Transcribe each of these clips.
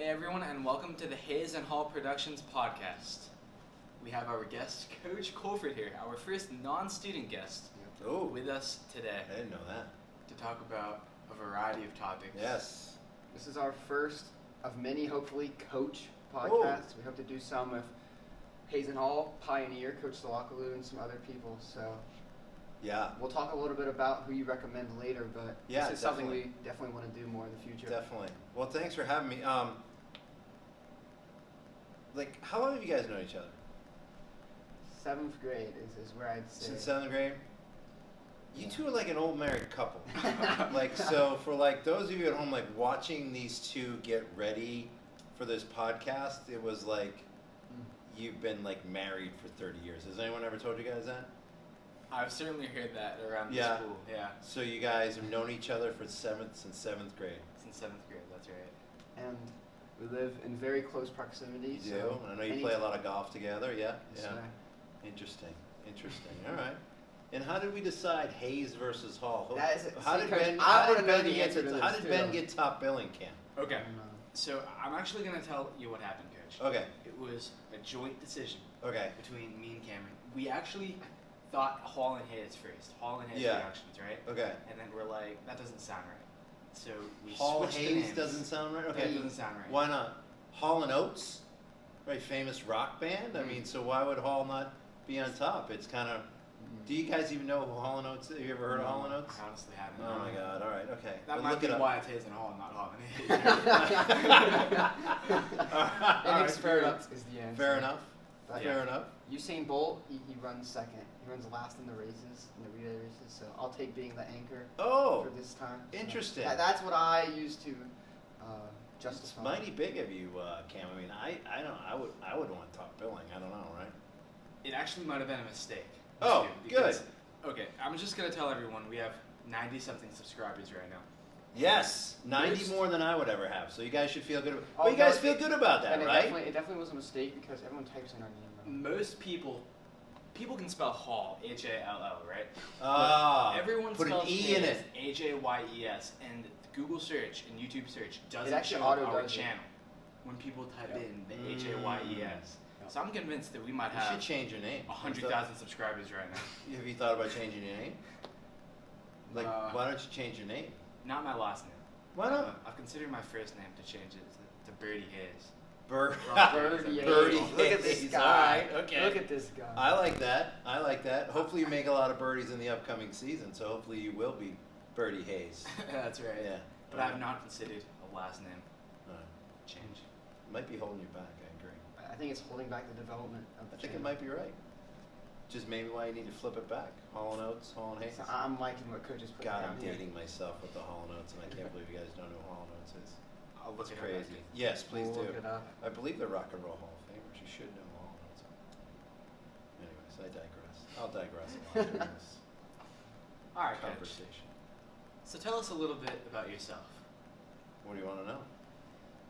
Hey everyone, and welcome to the Hayes and Hall Productions podcast. We have our guest, Coach Colford here, our first non-student guest with us today. I didn't know that. To talk about a variety of topics. Yes. This is our first of many, hopefully, coach podcasts. We hope to do some with Hayes and Hall, Pioneer, Coach Salakalu, and some other people. So yeah, we'll talk a little bit about who you recommend later, but yeah, this is something we definitely want to do more in the future. Definitely. Well, thanks for having me. Like, how long have you guys known each other? 7th grade is where I'd say. Since 7th grade? You Yeah. two are like an old married couple. Like, so for like those of you at home, like watching these two get ready for this podcast, it was like you've been like married for 30 years. Has anyone ever told you guys that? I've certainly heard that around the Yeah. school. Yeah. So you guys have known each other since 7th grade. Since 7th grade, that's right. And we live in very close proximity. You so do? I know you play a lot of golf together, yeah? Yes, Yeah. sir. Interesting. All right. And how did we decide Hayes versus Hall? That is How see, did Coach, Ben? I How wanna did know Ben the get? answer to this How did too, Ben though. get top billing, Cam? Okay. I don't know. So I'm actually going to tell you what happened, Coach. Okay. It was a joint decision Okay. between me and Cameron. We actually thought Hall and Hayes first. Hall and Hayes Yeah. reactions, right? Okay. And then we're like, that doesn't sound right. So we Hall switched the Hayes names. doesn't sound right. That Okay. doesn't sound right. Why not? Hall and Oates, right? Famous rock band. I mean, so why would Hall not be on top? It's kind of. Do you guys even know who Hall and Oates is? Have you ever heard of Hall and Oates? I honestly haven't. Oh my God! All right. Okay. That But might look be it up. why it's Hayes and Hall, not Hall and Hayes. All right, fair enough. Is the answer. Fair enough. But Fair enough. Usain Bolt, he runs second. He runs last in the races, in the relay races. So I'll take being the anchor Oh, for this time. So interesting. that's what I use to it's justify. mighty big of you, Cam. I mean, I don't. I would want top billing. I don't know, right? It actually might have been a mistake. Oh, too, because- Okay, I'm just gonna tell everyone we have 90-something subscribers right now. Yes, 90 Boost. more than I would ever have. So you guys should feel good. Oh, Well, you guys no, feel good about that, And right? it definitely was a mistake because everyone types in our name. Most people can spell Hall, H-A-L-L, right? Ah, But everyone put an spells E in Hayes, it. H-A-Y-E-S, and Google search and YouTube search doesn't actually show auto our does it. channel when people type Yep. in the H-A-Y-E-S. Yep. So I'm convinced that we might You should have change your name. 100,000 subscribers right now. Have you thought about changing your name? Like, why don't you change your name? Not my last name. Why not? I've considered my first name to change it to Birdie Hayes. Birdie. Birdie. Look at this Hayes. guy. All right, okay. Look at this guy. I like that. Hopefully you make a lot of birdies in the upcoming season, so hopefully you will be Birdie Hayes. That's right. Yeah. But I have not considered a last name change. Might be holding you back, I agree. I think it's holding back the development of the I think it channel. might be right. Just maybe why you need to flip it back. Hall and Oates, Hall and Hayes. So I'm liking what Coach is putting God, down I'm here. dating myself with the Hall and Oates, and I can't believe you guys don't know who Hall and Oates is. I'll look It's it crazy. up. Yes, please We'll do. look it up. I believe they're Rock and Roll Hall of Famers. You should know who Hall and Oates are. Anyways, I digress. I'll digress a lot during this All right, Coach. conversation. So tell us a little bit about yourself. What do you want to know?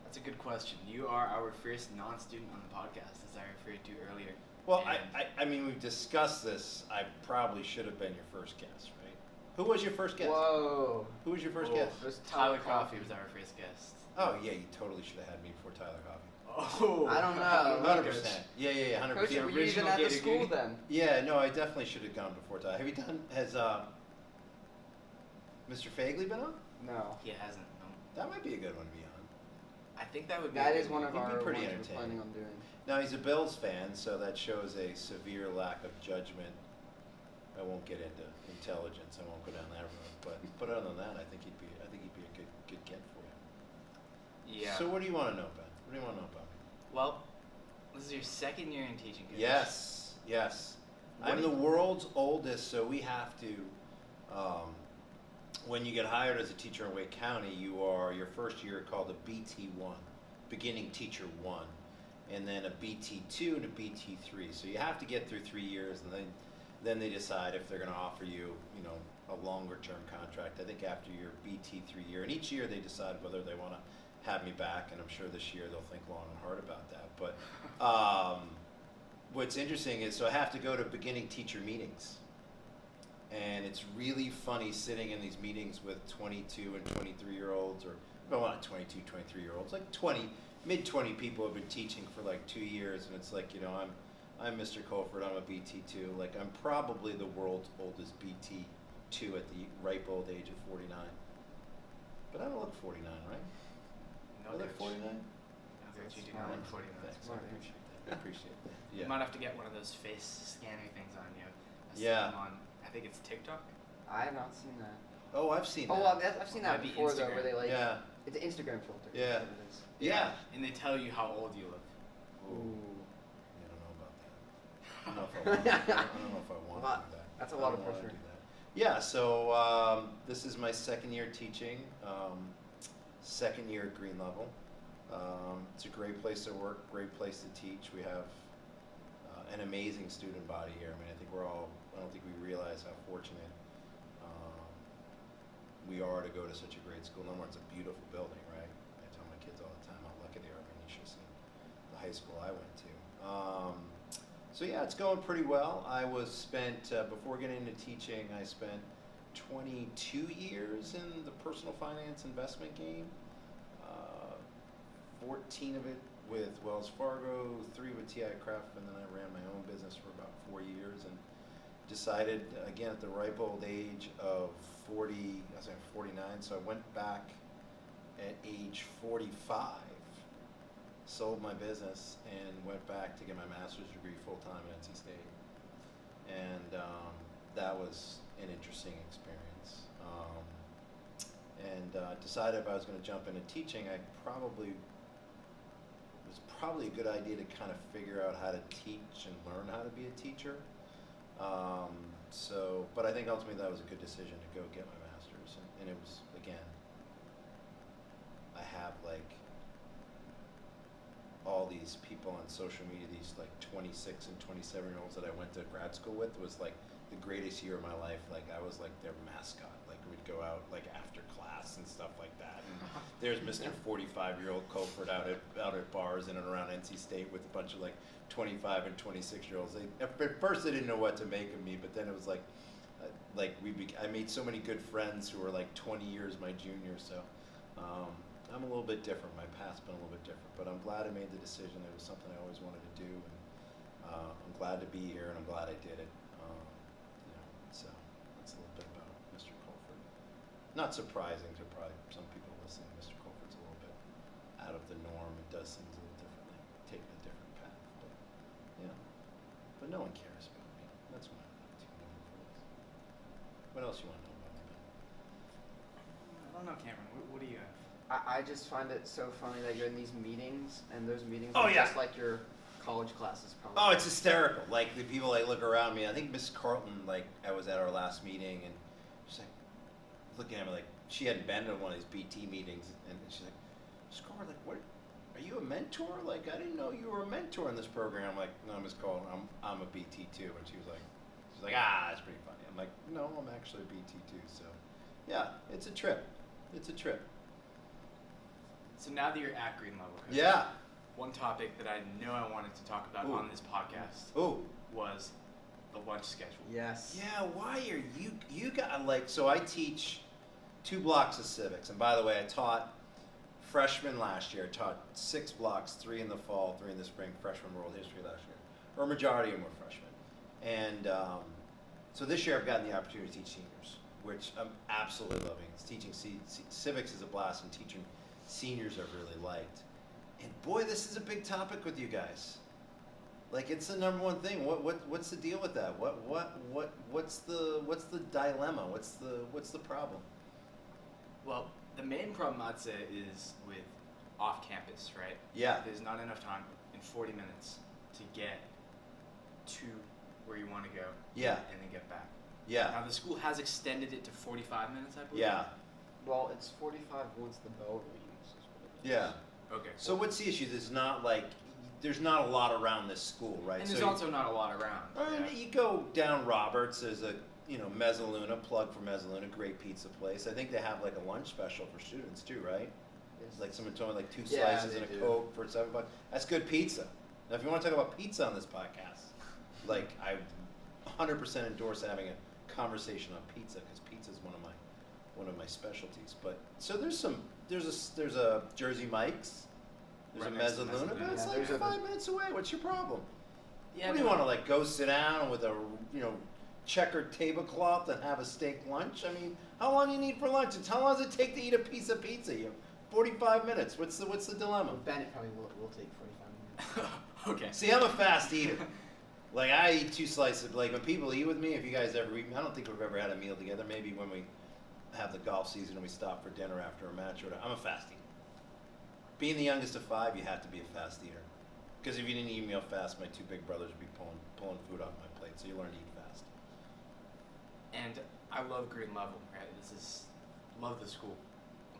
That's a good question. You are our first non-student on the podcast, as I referred to earlier. Well, And- I mean, we've discussed this. I probably should have been your first guest, right? Who was your first guest? Whoa. Who was your first Oh, guest? It was Tyler Coffey was our first guest. Oh, yeah, you totally should have had me before Tyler Coffey. Oh, I don't know. 100%. Yeah, 100%. Coach, The were you even original at the Gator school Goody? then? Yeah, no, I definitely should have gone before Tyler. Have you done, has Mr. Fagley been on? No. He hasn't. No. That might be a good one to be on. I think that would be. That a is good one of He'd be our pretty ones we're entertaining. planning on doing. Now, he's a Bills fan, so that shows a severe lack of judgment. I won't get into intelligence. I won't go down that road. But other than that, I think he'd be a good get for you. Yeah. So what do you want to know, Ben? What do you want to know about me? Well, this is your second year in teaching. Coach. Yes. What I'm do the you- world's oldest, so we have to. When you get hired as a teacher in Wake County, your first year called a BT1, Beginning Teacher 1, and then a BT2 and a BT3. So you have to get through 3 years, and then they decide if they're going to offer you, a longer term contract. I think after your BT3 year, and each year they decide whether they want to have me back, and I'm sure this year they'll think long and hard about that. But what's interesting is, so I have to go to beginning teacher meetings. And it's really funny sitting in these meetings with 22 and 23-year-olds or a lot of 22, 23-year-olds, like mid-20 people have been teaching for like 2 years, and it's like, you know, I'm Mr. Colford, I'm a BT2. Like, I'm probably the world's oldest BT2 at the ripe old age of 49. But I don't look 49, right? No, I look 49? No, you do not look 49. Thanks, I appreciate that. I appreciate that. Yeah. You might have to get one of those face scanning things on you. Yeah. I think it's TikTok. I have not seen that. Oh, I've seen Oh, that. well, I've seen that Might be before though, Instagram. where they like Yeah. it's an Instagram filter. Yeah. That's what it is. Yeah. And they tell you how old you look. Ooh. I don't know about that. I don't know if I want to do that. That's a lot of I don't wanna pressure. do that. Yeah, so this is my second year teaching, second year at Green Level. It's a great place to work, great place to teach. We have an amazing student body here. I mean, I don't think we realize how fortunate we are to go to such a great school. Number one, it's a beautiful building, right? I tell my kids all the time how lucky they are. I mean, you should have seen the high school I went to. So yeah, it's going pretty well. I was spent, before getting into teaching, I spent 22 years in the personal finance investment game. 14 of it with Wells Fargo, 3 with TI Craft, and then I ran my own business for about 4 years and decided, again, at the ripe old age of 40, I was 49, so I went back at age 45, sold my business, and went back to get my master's degree full-time at NC State. And that was an interesting experience. Decided if I was going to jump into teaching, it was probably a good idea to kind of figure out how to teach and learn how to be a teacher. But I think ultimately that was a good decision to go get my master's, and it was, again, I have like all these people on social media, these like 26 and 27-year-olds that I went to grad school with. It was like the greatest year of my life. Like, I was like their mascot. Like, we'd go out like after class and stuff like that. And there's Mr. 45-year-old Colford out at bars in and around NC State with a bunch of like 25 and 26-year-olds. At first they didn't know what to make of me, but then it was like I made so many good friends who were like 20 years my junior. So I'm a little bit different. My path's been a little bit different, but I'm glad I made the decision. It was something I always wanted to do, and I'm glad to be here, and I'm glad I did it. So that's a little bit about Mr. Colford. Not surprising to probably some people listening. Mr. Colford's a little bit out of the norm. It does things a little differently, taking a different path. But yeah, but no one cares about me. That's what I'm not too known for this. What else you want to know about me, Ben? I don't know, Cameron. What do you have? I just find it so funny that you're in these meetings, and those meetings Oh, are yeah. just like your college classes probably. Oh, it's hysterical. Like, the people like look around me. I think Miss Carlton, like, I was at our last meeting, and she's like looking at me like she hadn't been to one of these BT meetings, and she's like, "Scar, like, what? Are you a mentor? Like, I didn't know you were a mentor in this program." I'm like, "No, Miss Carlton, I'm a BT too." And she's like, "Ah, that's pretty funny." I'm like, "No, I'm actually a BT too." So, yeah, it's a trip. It's a trip. So now that you're at Green Level, Coach, Yeah. one topic that I know I wanted to talk about Ooh. on this podcast Oh. was the lunch schedule. Yes. Yeah, why are you got like, so I teach 2 blocks of civics, and by the way, I taught freshmen last year. I taught 6 blocks, 3 in the fall, 3 in the spring, freshman world history last year, or a majority of them were freshmen. And so this year I've gotten the opportunity to teach seniors, which I'm absolutely loving. It's teaching civics is a blast, and teaching seniors I've really liked. And boy, this is a big topic with you guys. Like, it's the #1 thing. What's the deal with that? What's the dilemma? What's the problem? Well, the main problem I'd say is with off-campus, right? Yeah. There's not enough time in 40 minutes to get to where you want to go. Yeah. And then get back. Yeah. Now the school has extended it to 45 minutes, I believe. Yeah. Well, it's 45 once the bell rings. Is what it is. Yeah. Okay. So what's the issue? There's not a lot around this school, right? And so there's also not a lot around. Yeah. You go down Roberts. There's a Mezzaluna, plug for Mezzaluna, great pizza place. I think they have like a lunch special for students too, right? Yes. Like someone told me like 2 Yeah, slices they and a do. Coke for $7. That's good pizza. Now, if you want to talk about pizza on this podcast, like, I 100% endorse having a conversation on pizza, because pizza is one of my specialties. But so there's some there's a Jersey Mike's. There's Right a next to Mezzaluna, but Mezzaluna. it's Yeah, like there's 5 minutes away. What's your problem? Yeah, What do you want to like go sit down with a checkered tablecloth and have a steak lunch? I mean, how long do you need for lunch? It's how long does it take to eat a piece of pizza? 45 minutes. What's the dilemma? Well, Bennett probably will take 45 minutes. Okay. See, I'm a fast eater. Like I eat 2 slices. Like when people eat with me, if you guys ever eat, I don't think we've ever had a meal together. Maybe when we have the golf season and we stop for dinner after a match or whatever. I'm a fast eater. Being the youngest of 5, you have to be a fast eater. Because if you didn't eat meal fast, my 2 big brothers would be pulling food off my plate. So you learn to eat fast. And I love Green Level, right? Love the school.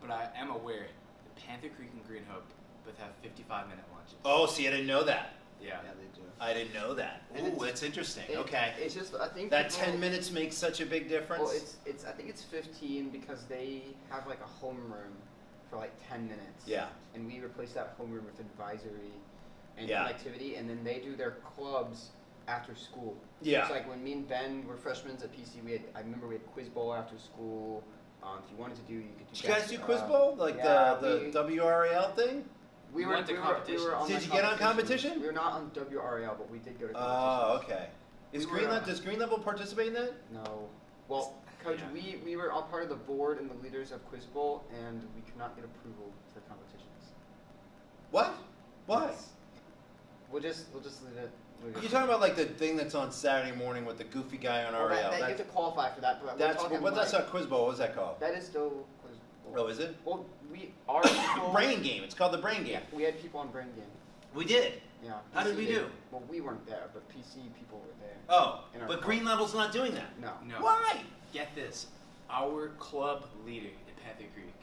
But I am aware that Panther Creek and Green Hope both have 55-minute lunches. Oh, see, I didn't know that. Yeah. Yeah, they do. I didn't know that. And Ooh, that's interesting. It- Okay. It's just I think That people- 10 minutes makes such a big difference. Well, it's I think it's 15 because they have like a homeroom for like 10 minutes. Yeah. And we replace that homeroom with advisory and Yeah. connectivity, and then they do their clubs after school. Yeah. It's like when me and Ben were freshmen at PC, I remember we had quiz bowl after school. If you wanted to do, you could do. Did you guys do guest, quiz bowl? Like yeah, the WRAL thing? We went to we competitions. were on Did the you get on competition? We were not on WRAL, but we did go to Oh, competitions. okay. Does Green Level participate in that? No. Well, Coach, Yeah. we were all part of the board and the leaders of Quiz Bowl, and we could not get approval for competitions. What? Why? Yes. We'll just leave it. You're talking about like the thing that's on Saturday morning with the goofy guy on Well, RAL. you have to qualify for that, but we're That's talking but that's like, not Quiz Bowl. What's that called? that is still Quiz Bowl. Oh, is it? Well, our people. Brain Game. It's called the Brain Game. Yeah, we had people on Brain Game. We did. Yeah. How did PC we did. do? Well, we weren't there, but PC people were there. Oh, In our but club. Green Level's not doing that. No. No. Why? Get this. Our club leader at Panther Creek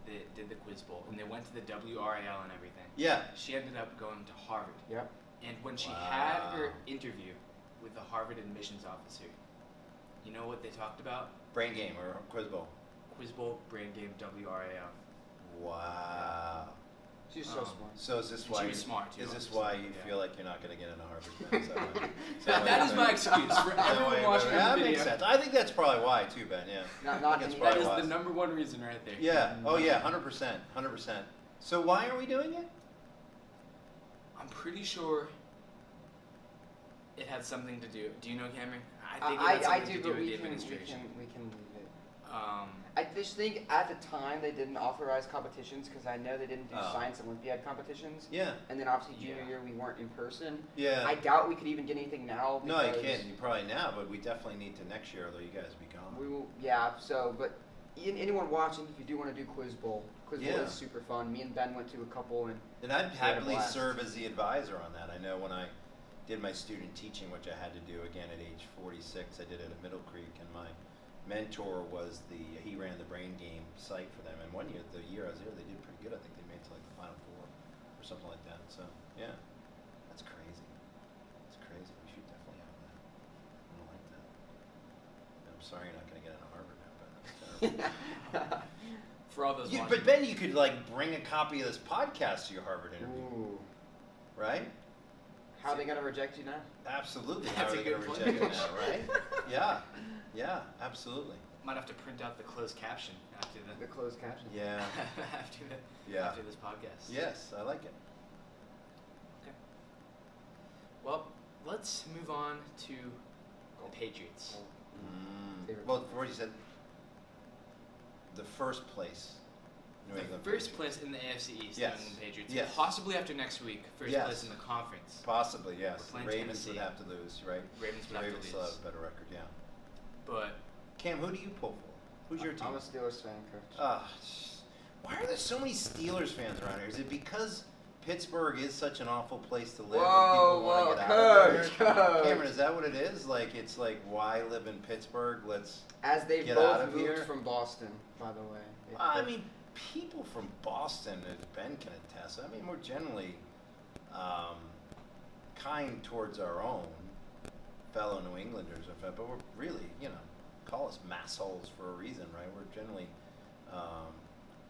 that did the quiz bowl, and they went to the WRAL and everything. Yeah. She ended up going to Harvard. Yep. And when she had her Wow. interview with the Harvard admissions officer, you know what they talked about? Brain Game or Quiz Bowl. Quiz bowl, brain game, WRAL. Wow. She's so Um, smart. So is this And why? she was smart, too, Is this obviously, why you yeah. feel like you're not going to get into Harvard? Ben? Is that why- That is my excuse for everyone watching that this makes video. sense. I think that's probably why too, Ben. Yeah. Not I think that's any- That probably is why. the number one reason right there. Yeah. Oh yeah. 100%. 100%. So why are we doing it? I'm pretty sure it had something to do. Do you know, Cameron? I think it I had something do, to do but with we the can administration. leave it. Um, I just think at the time they didn't authorize competitions because I know they didn't do Oh. Science Olympiad competitions. Yeah. And then obviously junior Yeah. year we weren't in person. Yeah. I doubt we could even get anything now. No, you because can't. You probably now, but we definitely need to next year, although you guys will be gone. We will, yeah. So, but anyone watching, if you do want to do Quiz Bowl Bowl Yeah. is super fun. Me and Ben went to a couple, and And I'd a happily blast. serve as the advisor on that. I know when I did my student teaching, which I had to do again at age 46, I did it at Middle Creek, and my mentor was he ran the Brain Game site for them. And one year, the year I was there, they did pretty good. I think they made it to like the Final Four or something like that. So yeah, that's crazy. That's crazy. We should definitely have that. I don't like that. And I'm sorry you're not going to get into Harvard now, but that's terrible. for all those You, watching. but Ben, you could like bring a copy of this podcast to your Harvard interview, ooh, right? how are they gonna reject you now? Absolutely. How That's are a they going to good reject it point. now, right? Yeah. Yeah, absolutely. Might have to print out the closed caption after The closed caption. Yeah. Yeah. after this podcast. Yes, I like it. Okay. Well, let's move on to the Patriots. Favorite Well, conference. before you said the first place, New The England first Patriots. place in the AFC East, Yes. New England Patriots. Yes. Possibly after next week, first Yes. place in the conference. Possibly, yes. We're The playing Ravens Tennessee. would have to lose, right? Ravens The would have Ravens to still lose. have a better record, yeah. But Cam, who do you pull for? Who's your team? I'm a Steelers fan, coach. Why are there so many Steelers fans around here? Is it because Pittsburgh is such an awful place to live Whoa, and people want whoa, to get out of there? coach. Cameron, is that what it is? Like, it's like, why live in Pittsburgh? Let's... As they've Get out both of moved here. from Boston, by the way. I mean, people from Boston, as Ben can attest, I mean, we're generally kind towards our own fellow New Englanders, but we're really, call us massholes for a reason, right? We're generally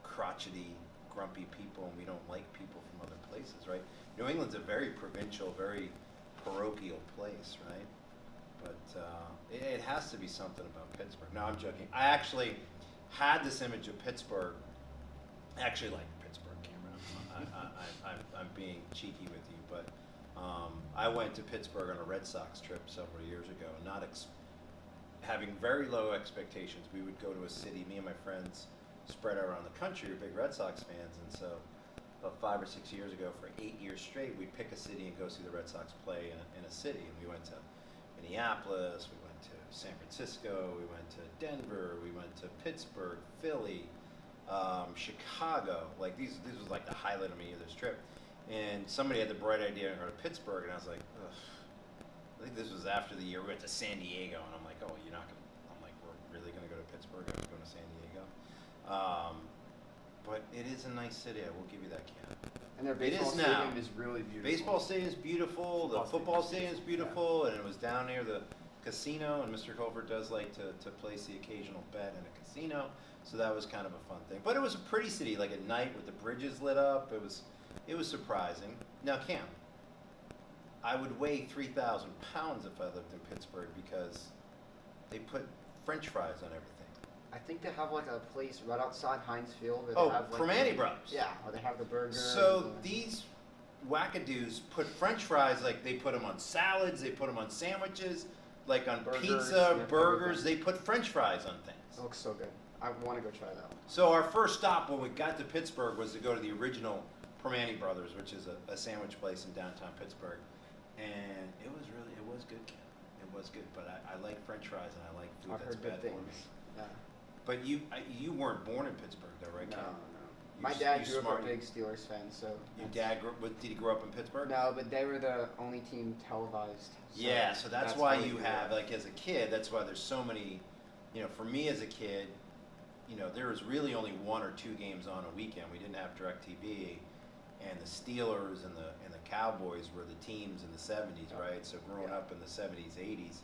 crotchety, grumpy people, and we don't like people from other places, right? New England's a very provincial, very parochial place, right? But it has to be something about Pittsburgh. No, I'm joking. I actually had this image of Pittsburgh I actually like Pittsburgh, Cameron. I'm being cheeky with you, but I went to Pittsburgh on a Red Sox trip several years ago, not having very low expectations. We would go to a city, me and my friends spread around the country, are big Red Sox fans, and so about 5 or 6 years ago, for 8 years straight, we'd pick a city and go see the Red Sox play in a city. And we went to Minneapolis, we went to San Francisco, we went to Denver, we went to Pittsburgh, Philly, Chicago. Like this was like the highlight of me of this trip. And somebody had the bright idea to go to Pittsburgh, and I was like, ugh. I think this was after the year we went to San Diego, and I'm like, oh, you're not gonna. I'm like, we're really gonna go to Pittsburgh? I'm going to San Diego. But it is a nice city. I will give you that, Cam. And their baseball stadium is really beautiful. Baseball stadium is beautiful. The football stadium is beautiful, and it was down near the casino. And Mr. Colford does like to place the occasional bet in a casino, so that was kind of a fun thing. But it was a pretty city. Like at night with the bridges lit up, it was surprising. Now, Cam, I would weigh 3,000 pounds if I lived in Pittsburgh because they put French fries on everything. I think they have like a place right outside Heinz Field. Where Oh, they have, like, Primanti Brothers. Yeah, or they have the burger. So these wackadoos put French fries, like they put them on salads, they put them on sandwiches, like on Burgers, pizza, yeah, burgers. everything. They put French fries on things. It looks so good. I want to go try that one. So our first stop when we got to Pittsburgh was to go to the original Primanti Brothers, which is a sandwich place in downtown Pittsburgh, and it was good, Ken. It was good, but I like French fries and I like food I've that's heard bad good for things. me. Yeah. But you weren't born in Pittsburgh, though, right, No, Ken? no. My dad grew up a big Steelers fan, so. Your dad did he grow up in Pittsburgh? No, but they were the only team televised. So yeah, so that's why how we you grew have, up. like, as a kid, that's why there's so many, for me as a kid, there was really only 1 or 2 games on a weekend. We didn't have DirecTV, and the Steelers and the Cowboys were the teams in the 70s, right? So growing up in the 70s, 80s,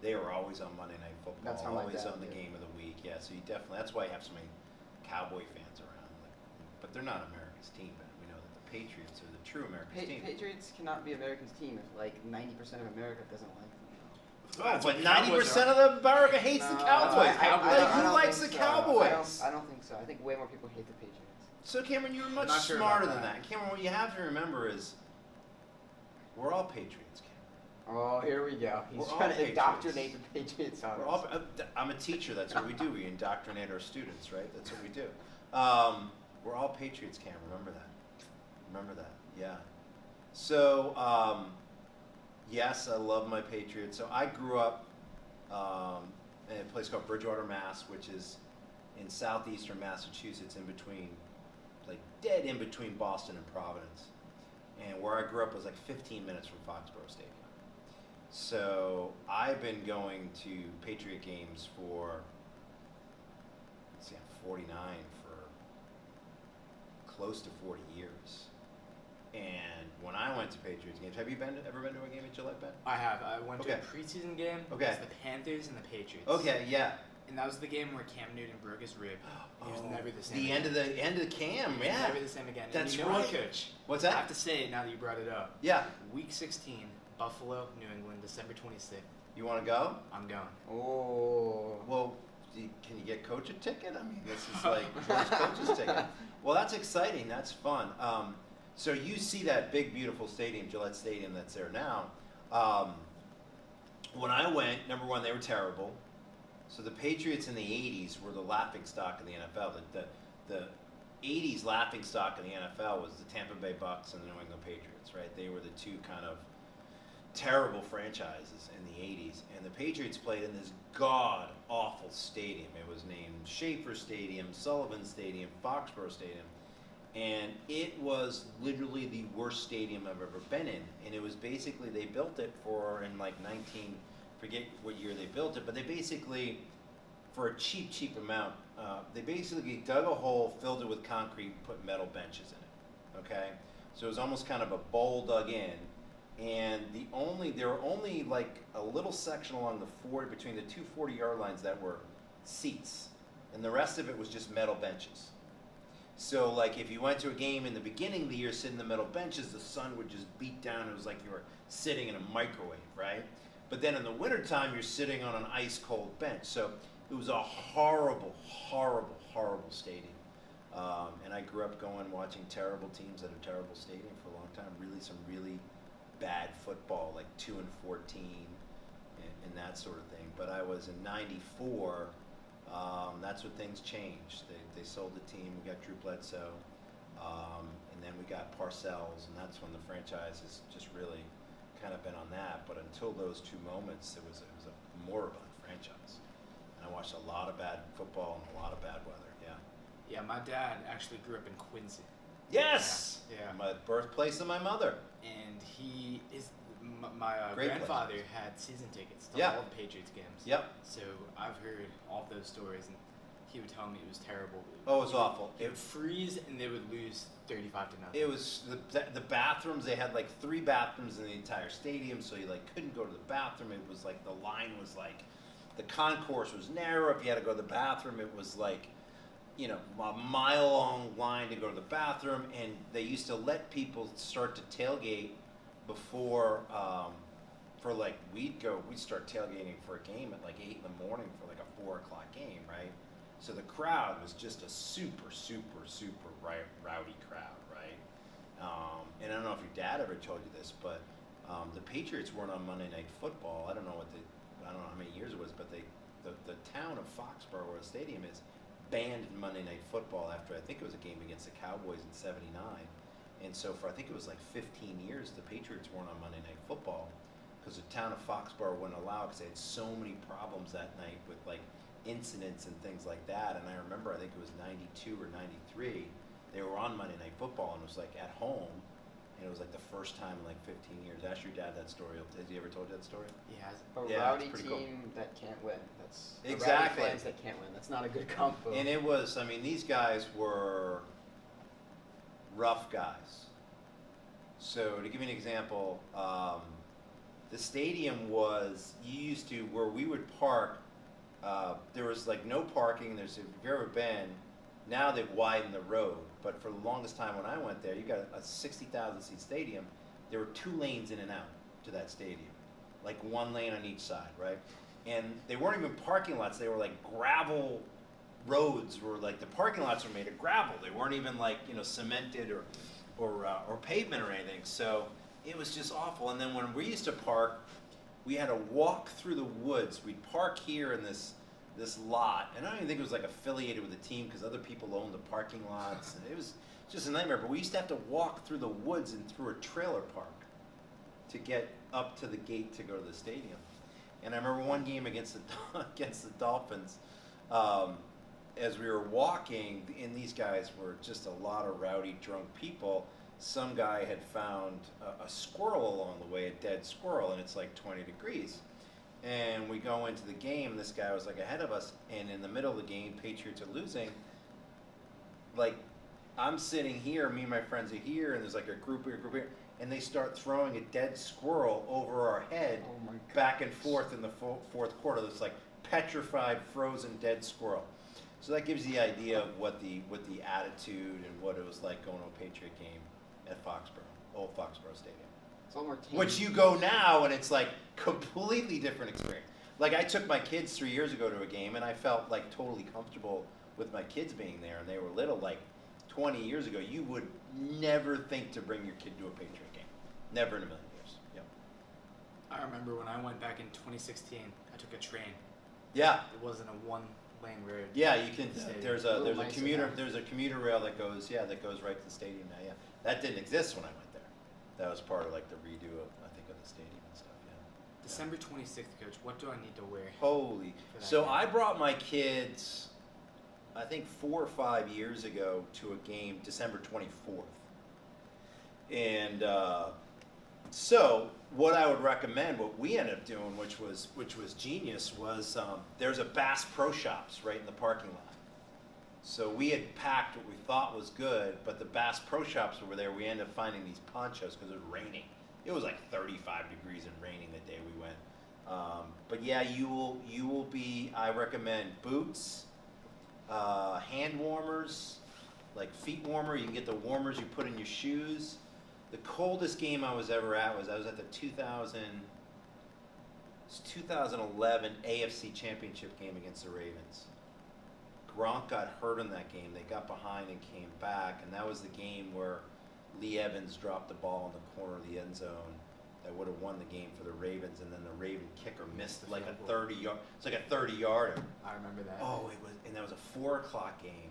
they were always on Monday Night Football, That's how my always dad on the did. game of the week. Yeah, so you definitely, that's why you have so many Cowboy fans around. But they're not America's team, but we know that the Patriots are the true America's team. Patriots cannot be America's team if like 90% of America doesn't like them. Oh, but 90% of America hates the Cowboys. Who likes the Cowboys? I don't think so. I think way more people hate the Patriots. So Cameron, you're much not sure smarter about than that. Cameron, what you have to remember is we're all Patriots, Cameron. Oh, here we go. He's We're all trying to Patriots. indoctrinate the Patriots on We're us. all, I'm a teacher. That's what we do. We indoctrinate our students, right? That's what we do. We're all Patriots, Cam. Remember that. Remember that. Yeah. So, yes, I love my Patriots. So I grew up in a place called Bridgewater, Mass., which is in southeastern Massachusetts, in between, like dead in between Boston and Providence. And where I grew up was like 15 minutes from Foxborough Stadium. So I've been going to Patriot games for, let's see, I'm 49, for close to 40 years. And when I went to Patriots games, have you ever been to a game at Gillette, Ben? I have. I went to Okay. a preseason game. Okay. Against the Panthers and the Patriots. Okay, yeah. And that was the game where Cam Newton broke his rib. He was never the same. The again. end of Cam, He was yeah. never the same again. That's and you know right. what, Coach? What's I have that? to say, now that you brought it up. Yeah. Week 16, Buffalo, New England, December 26th. You want to go? I'm going. Oh. Well, can you get Coach a ticket? I mean, this is like first Coach's ticket. Well, that's exciting. That's fun. So you see that big, beautiful stadium, Gillette Stadium, that's there now. When I went, number one, they were terrible. So the Patriots in the 80s were the laughingstock of the NFL. The 80s laughingstock of the NFL was the Tampa Bay Bucks and the New England Patriots, right? They were the two kind of terrible franchises in the 80s. And the Patriots played in this god-awful stadium. It was named Schaefer Stadium, Sullivan Stadium, Foxborough Stadium. And it was literally the worst stadium I've ever been in. And it was basically, they built it in like forget what year they built it, but they basically, for a cheap amount, they basically dug a hole, filled it with concrete, put metal benches in it, okay? So it was almost kind of a bowl dug in, and there were only like a little section along between the two 40-yard lines that were seats, and the rest of it was just metal benches. So like if you went to a game in the beginning of the year sitting in the metal benches, the sun would just beat down. It was like you were sitting in a microwave, right? But then in the wintertime, you're sitting on an ice-cold bench. So it was a horrible, horrible, horrible stadium. And I grew up watching terrible teams at a terrible stadium for a long time. Some really bad football, like 2-14, and that sort of thing. But I was in '94. That's when things changed. They sold the team. We got Drew Bledsoe, and then we got Parcells, and that's when the franchise has just really kind of been on that. But until those two moments, it was a moribund franchise. And I watched a lot of bad football and a lot of bad weather. Yeah. Yeah, my dad actually grew up in Quincy. Yes. Yeah. My birthplace of my mother. And he is my Great grandfather place. had season tickets to Yeah. all the Patriots games. Yep. So I've heard all those stories, and he would tell me it was terrible. Oh, it was awful. It would freeze, and they would lose 35-0. It was the bathrooms. They had like 3 bathrooms in the entire stadium, so you like couldn't go to the bathroom. It was like the line was like, the concourse was narrow. If you had to go to the bathroom, it was like, you know, a mile-long line to go to the bathroom. And they used to let people start to tailgate before, for like we'd start tailgating for a game at like 8 in the morning for like a 4 o'clock game, right? So the crowd was just a super rowdy crowd, right? And I don't know if your dad ever told you this, but the Patriots weren't on Monday Night Football. I don't know how many years it was, but the town of Foxborough, where the stadium is, banned Monday Night Football after I think it was a game against the Cowboys in '79. And so for I think it was like 15 years, the Patriots weren't on Monday Night Football because the town of Foxborough wouldn't allow it because they had so many problems that night with like incidents and things like that. And I remember, I think it was '92 or '93, they were on Monday Night Football, and it was like at home, and it was like the first time in like 15 years. Ask your dad that story. Has he ever told you that story? He has. A Yeah, rowdy it's team pretty that can't win. That's Exactly. Rowdy fans that can't win. That's not a good combo. And it was, I mean, these guys were rough guys. So to give you an example, the stadium was, where we would park, there was like no parking. If you've ever been, now they've widened the road. But for the longest time when I went there, you got a 60,000 seat stadium. There were 2 lanes in and out to that stadium, like 1 lane on each side, right? And they weren't even parking lots. They were like gravel roads, where like the parking lots were made of gravel. They weren't even like, you know, cemented or pavement or anything. So it was just awful. And then when we used to park, we had to walk through the woods. We'd park here in this lot, and I don't even think it was like affiliated with the team because other people owned the parking lots. And it was just a nightmare. But we used to have to walk through the woods and through a trailer park to get up to the gate to go to the stadium. And I remember one game against the Dolphins, as we were walking, and these guys were just a lot of rowdy, drunk people. Some guy had found a squirrel along the way, a dead squirrel, and it's like 20 degrees. And we go into the game, and this guy was like ahead of us, and in the middle of the game, Patriots are losing. Like, I'm sitting here, me and my friends are here, and there's like a group here, and they start throwing a dead squirrel over our head, back and forth in the fourth quarter. This like petrified, frozen, dead squirrel. So that gives you the idea of what the attitude and what it was like going to a Patriot game at Foxborough, old Foxborough Stadium. It's all more team. Which you go now, and it's like completely different experience. Like I took my kids 3 years ago to a game, and I felt like totally comfortable with my kids being there, and they were little. Like 20 years ago, you would never think to bring your kid to a Patriot game. Never in a million years. Yep. I remember when I went back in 2016, I took a train. Yeah. It wasn't a 1-lane road. Yeah, you can. There's a nicer commuter rail that goes right to the stadium now. Yeah, that didn't exist when I went there. That was part of like the redo of the stadium and stuff. Yeah. December 26th, Coach. What do I need to wear? Holy. for that So game? I brought my kids, I think 4 or 5 years ago, to a game December 24th, and so what I would recommend, what we ended up doing, which was genius, was there's a Bass Pro Shops right in the parking lot. So we had packed what we thought was good, but the Bass Pro Shops over there, we ended up finding these ponchos because it was raining. It was like 35 degrees and raining the day we went. But yeah, you will be, I recommend boots, hand warmers, like feet warmer. You can get the warmers you put in your shoes. The coldest game I was ever at was at the 2011 AFC Championship game against the Ravens. Gronk got hurt in that game. They got behind and came back, and that was the game where Lee Evans dropped the ball in the corner of the end zone that would have won the game for the Ravens, and then the Raven kicker missed like a 30-yard. It's like a 30-yarder. I remember that. Oh, it was, and that was a 4:00 game,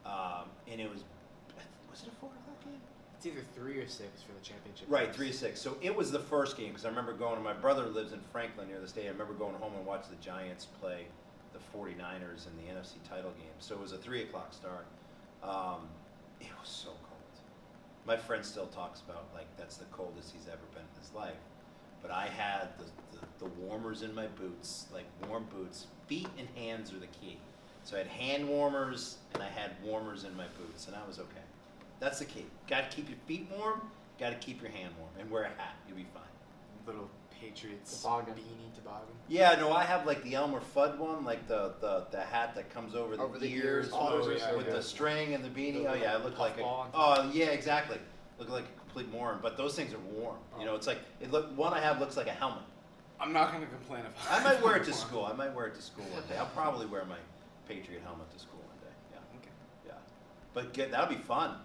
and it was it a 4:00 game? It's either 3 or 6 for the championship. Right, 3 or 6. So it was the first game because I remember going. My brother lives in Franklin near the stadium. I remember going home and watching the Giants play the 49ers in the NFC title game. So it was a 3:00 start. It was so cold. My friend still talks about like that's the coldest he's ever been in his life. But I had the warmers in my boots, like warm boots. Feet and hands are the key. So I had hand warmers and I had warmers in my boots, and I was okay. That's the key. Got to keep your feet warm. Got to keep your hand warm, and wear a hat. You'll be fine. Little Patriots Toboggan. beanie toboggan. Yeah, no, I have like the Elmer Fudd one, like the hat that comes over the ears Oh, those are yeah, so with good. the string and the beanie. The Oh yeah, I look like a. puffball on Oh yeah, exactly. Look like a complete moron. But those things are warm. You know, it's like one I have looks like a helmet. I'm not going to complain about I might wear it to school. I might wear it to school one day. I'll probably wear my Patriot helmet to school one day. Yeah. Okay. Yeah. But that'll be fun.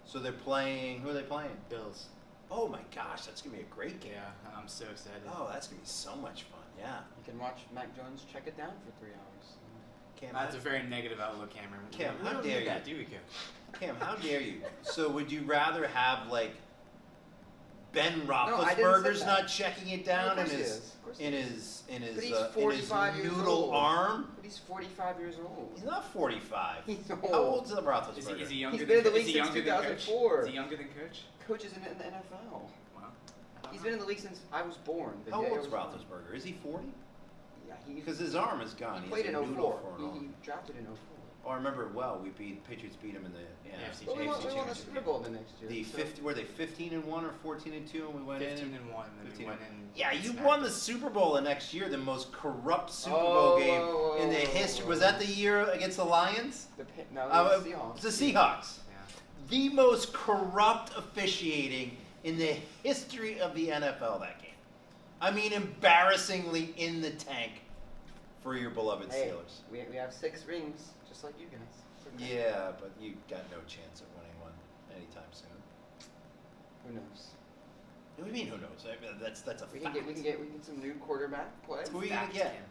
So they're playing. Who are they playing? Bills. Oh my gosh, that's gonna be a great game. Yeah, I'm so excited. Oh, that's gonna be so much fun. Yeah. You can watch Mac Jones check it down for 3 hours. Cam, That's a very negative outlook, Cameron. Cam, We how don't dare need you. that, do we, Cam? Cam, how dare you? So would you rather have like Ben I didn't Roethlisberger's say that. not checking it down No, in of course he his is. Of course he in is. his But he's in his 45 years noodle old. arm? But he's 45 years old. He's not 45. He's How old's the Roethlisberger? Is he younger He's than been in the is league he since younger than Coach? 2004. Is he younger than Coach? Coach is in the NFL. Wow. He's been in the league since I was born. The How day I old's was born. Roethlisberger? Is he 40? Yeah, Because his arm is gone. he He's played a in noodle 04. for an arm. He drafted in 04. Oh, I remember it well. Patriots beat him in the AFC Well, we won the championship Super Bowl the next year. The so- 50 were they 15-1 or 14-2 and we went 15 in. and 1, then 15 we went in. Yeah, you smacked won them. the Super Bowl the next year, the most corrupt Super Oh, Bowl game whoa, in the whoa, history. whoa. Was that the year against the Lions? No, Uh, the Seahawks. The Seahawks. Yeah. The most corrupt officiating in the history of the NFL that game. I mean, embarrassingly in the tank for your beloved Hey, Steelers. we have 6 rings, just like you guys. It's okay. Yeah, but you got no chance of winning one anytime soon. Who knows? What do you mean? Who knows? I mean, that's a We fact. can get some new quarterback play. Who are you gonna Fact, get? Cam.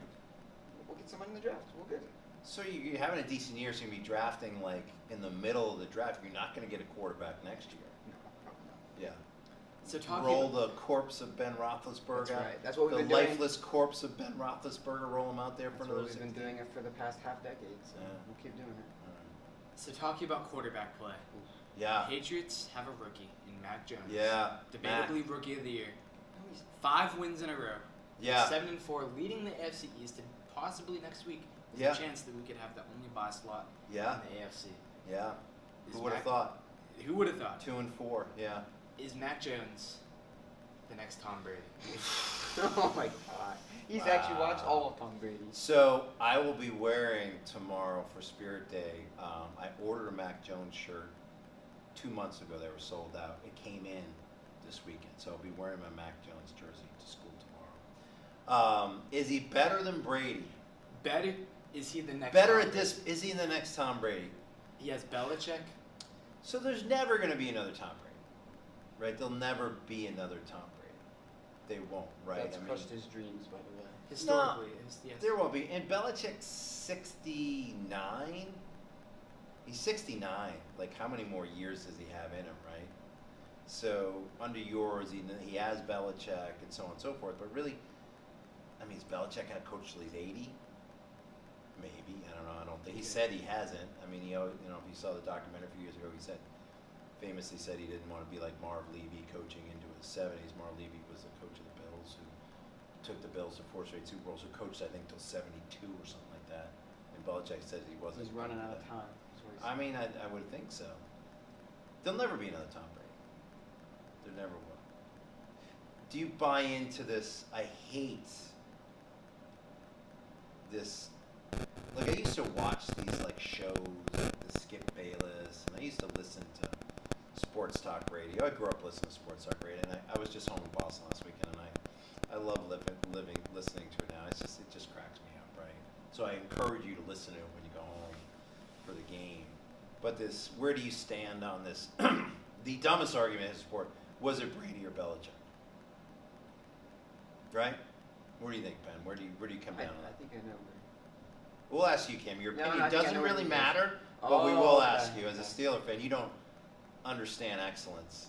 We'll get someone in the draft. We'll get it. So you're having a decent year, so you're gonna be drafting like in the middle of the draft. You're not gonna get a quarterback next year. No, probably not. Yeah. So talking Roll the corpse of Ben Roethlisberger. That's right. That's what The we've been doing. lifeless corpse of Ben Roethlisberger. Roll him out there for That's another what we've been 16. doing it for the past half decade. So Yeah. we'll keep doing it. So talking about quarterback play, Yeah. Patriots have a rookie in Mac Jones. Yeah. Debatably rookie of the year. No, he's 5 wins in a row. Yeah. 7-4, leading the AFC East, and possibly next week there's Yeah. a chance that we could have the only bye slot Yeah. in the AFC. Yeah. Is Who would have Mac- thought? Who would have thought? 2-4. Yeah. Is Mac Jones the next Tom Brady? oh my god. He's actually watched all of Tom Brady. So I will be wearing tomorrow for Spirit Day. I ordered a Mac Jones shirt 2 months ago. They were sold out. It came in this weekend, so I'll be wearing my Mac Jones jersey to school tomorrow. Is he better than Brady? Better? Is he the next Better Tom at this? Is he the next Tom Brady? Brady? He has Belichick. So there's never going to be another Tom Brady, right? There'll never be another Tom Brady. They won't, right? That's crushed his dreams, by the way. Historically, yes. There won't be. And Belichick's 69. He's 69. Like, how many more years does he have in him, right? So under yours, he has Belichick and so on and so forth. But really, I mean, is Belichick going to coach till he's 80? Maybe. I don't know. I don't think. He said he hasn't. I mean, if you saw the documentary a few years ago, he famously said he didn't want to be like Marv Levy coaching into his 70s. Marv Levy was the coach of the Bills who took the Bills to 4 straight Super Bowls, who coached, I think, till 72 or something like that. And Belichick said he wasn't. He's running out of time. is what he I said. mean, I would think so. There'll never be another Tom Brady. There never will. Do you buy into this? I hate this. Like, I used to watch these like shows, like the Skip Bayless, and I used to listen to sports talk radio. I grew up listening to sports talk radio, and I was just home in Boston last weekend, and I love listening to it now. It just cracks me up, right? So I encourage you to listen to it when you go home. for the game. But this, where do you stand on this? The dumbest argument in sport, was it Brady or Belichick? Right? What do you think, Ben? Where do you come down on that? I think I know. We'll ask you, Kim. Your No, opinion I think I doesn't know what really you matter, mean. but we will Okay, ask you. As a okay. Steeler fan, you don't understand excellence.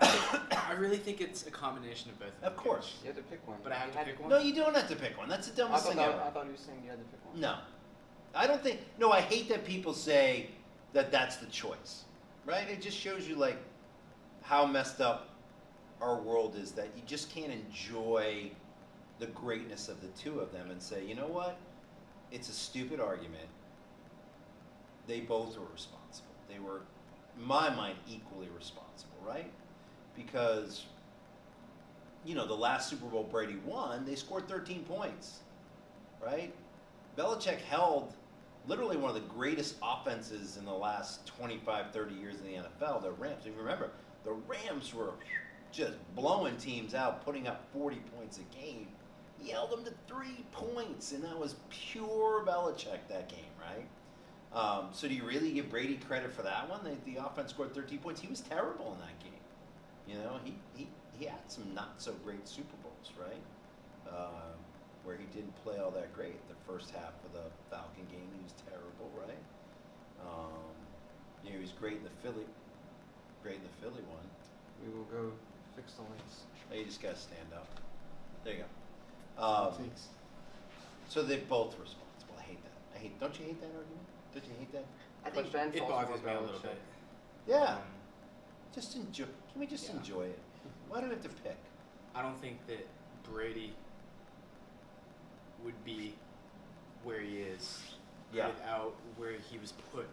I really think it's a combination of both. Of course. You had to pick one. But I have to pick one? No, you don't have to pick one. That's the dumbest thing ever. I thought he was saying you had to pick one. No. I don't think, no, I hate that people say that that's the choice, right? It just shows you, like, how messed up our world is, that you just can't enjoy the greatness of the two of them and say, you know what? It's a stupid argument. They both were responsible. They were, in my mind, equally responsible, right? Because, you know, the last Super Bowl Brady won, they scored 13 points, right? Belichick held literally one of the greatest offenses in the last 25, 30 years in the NFL, the Rams. And remember, the Rams were just blowing teams out, putting up 40 points a game. He held them to 3 points, and that was pure Belichick that game, right? So do you really give Brady credit for that one? The offense scored 13 points. He was terrible in that game. You know, he had some not so great Super Bowls, right? Where he didn't play all that great. The first half of the Falcon game, he was terrible, right? You know, he was great in the Philly one. We will go fix the lights. Oh, you just gotta stand up. There you go. Thanks. So they're both responsible. I hate that. Don't you hate that argument? Don't you hate that? I think Ben It falls bothers more me a little Belichick. bit. Yeah. Just enjoy. Can we just Yeah. enjoy it? Why do we have to pick? I don't think that Brady would be where he is without where he was put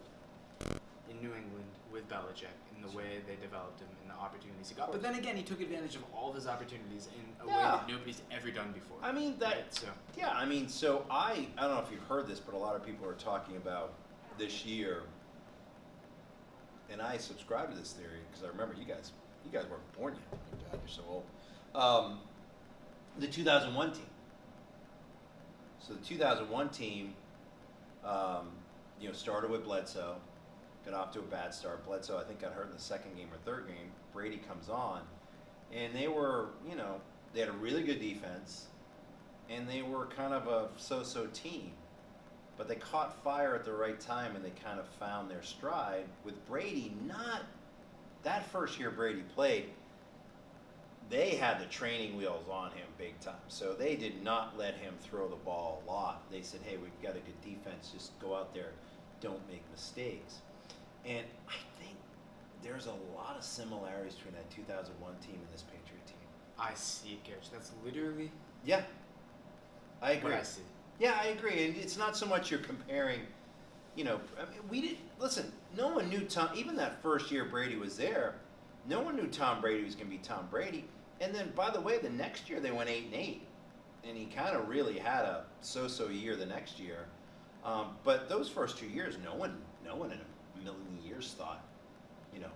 in New England with Belichick and the way they developed him and the opportunities he got. But then again, he took advantage of all of his opportunities in a way that nobody's ever done before. I mean that. Right? So Yeah, I mean, so I don't know if you've heard this, but a lot of people are talking about this year, and I subscribe to this theory because I remember you guys weren't born yet. Oh God, you're so old. The 2001 team. So the 2001 team, you know, started with Bledsoe, got off to a bad start. Bledsoe, I think, got hurt in the second game or third game. Brady comes on, and they were, you know, they had a really good defense, and they were kind of a so-so team. But they caught fire at the right time, and they kind of found their stride. With Brady, not that first year Brady played, they had the training wheels on him big time. So they did not let him throw the ball a lot. They said, hey, we've got a good defense. Just go out there. Don't make mistakes. And I think there's a lot of similarities between that 2001 team and this Patriot team. I see it, Coach. That's literally Yeah, I agree. what I see. Yeah, I agree. And it's not so much you're comparing, you know, I mean, we didn't, listen, no one knew Tom, even that first year Brady was there, no one knew Tom Brady was going to be Tom Brady. And then, by the way, the next year they went 8-8. And he kind of really had a so-so year the next year. But those first 2 years, no one in a million years thought, you know,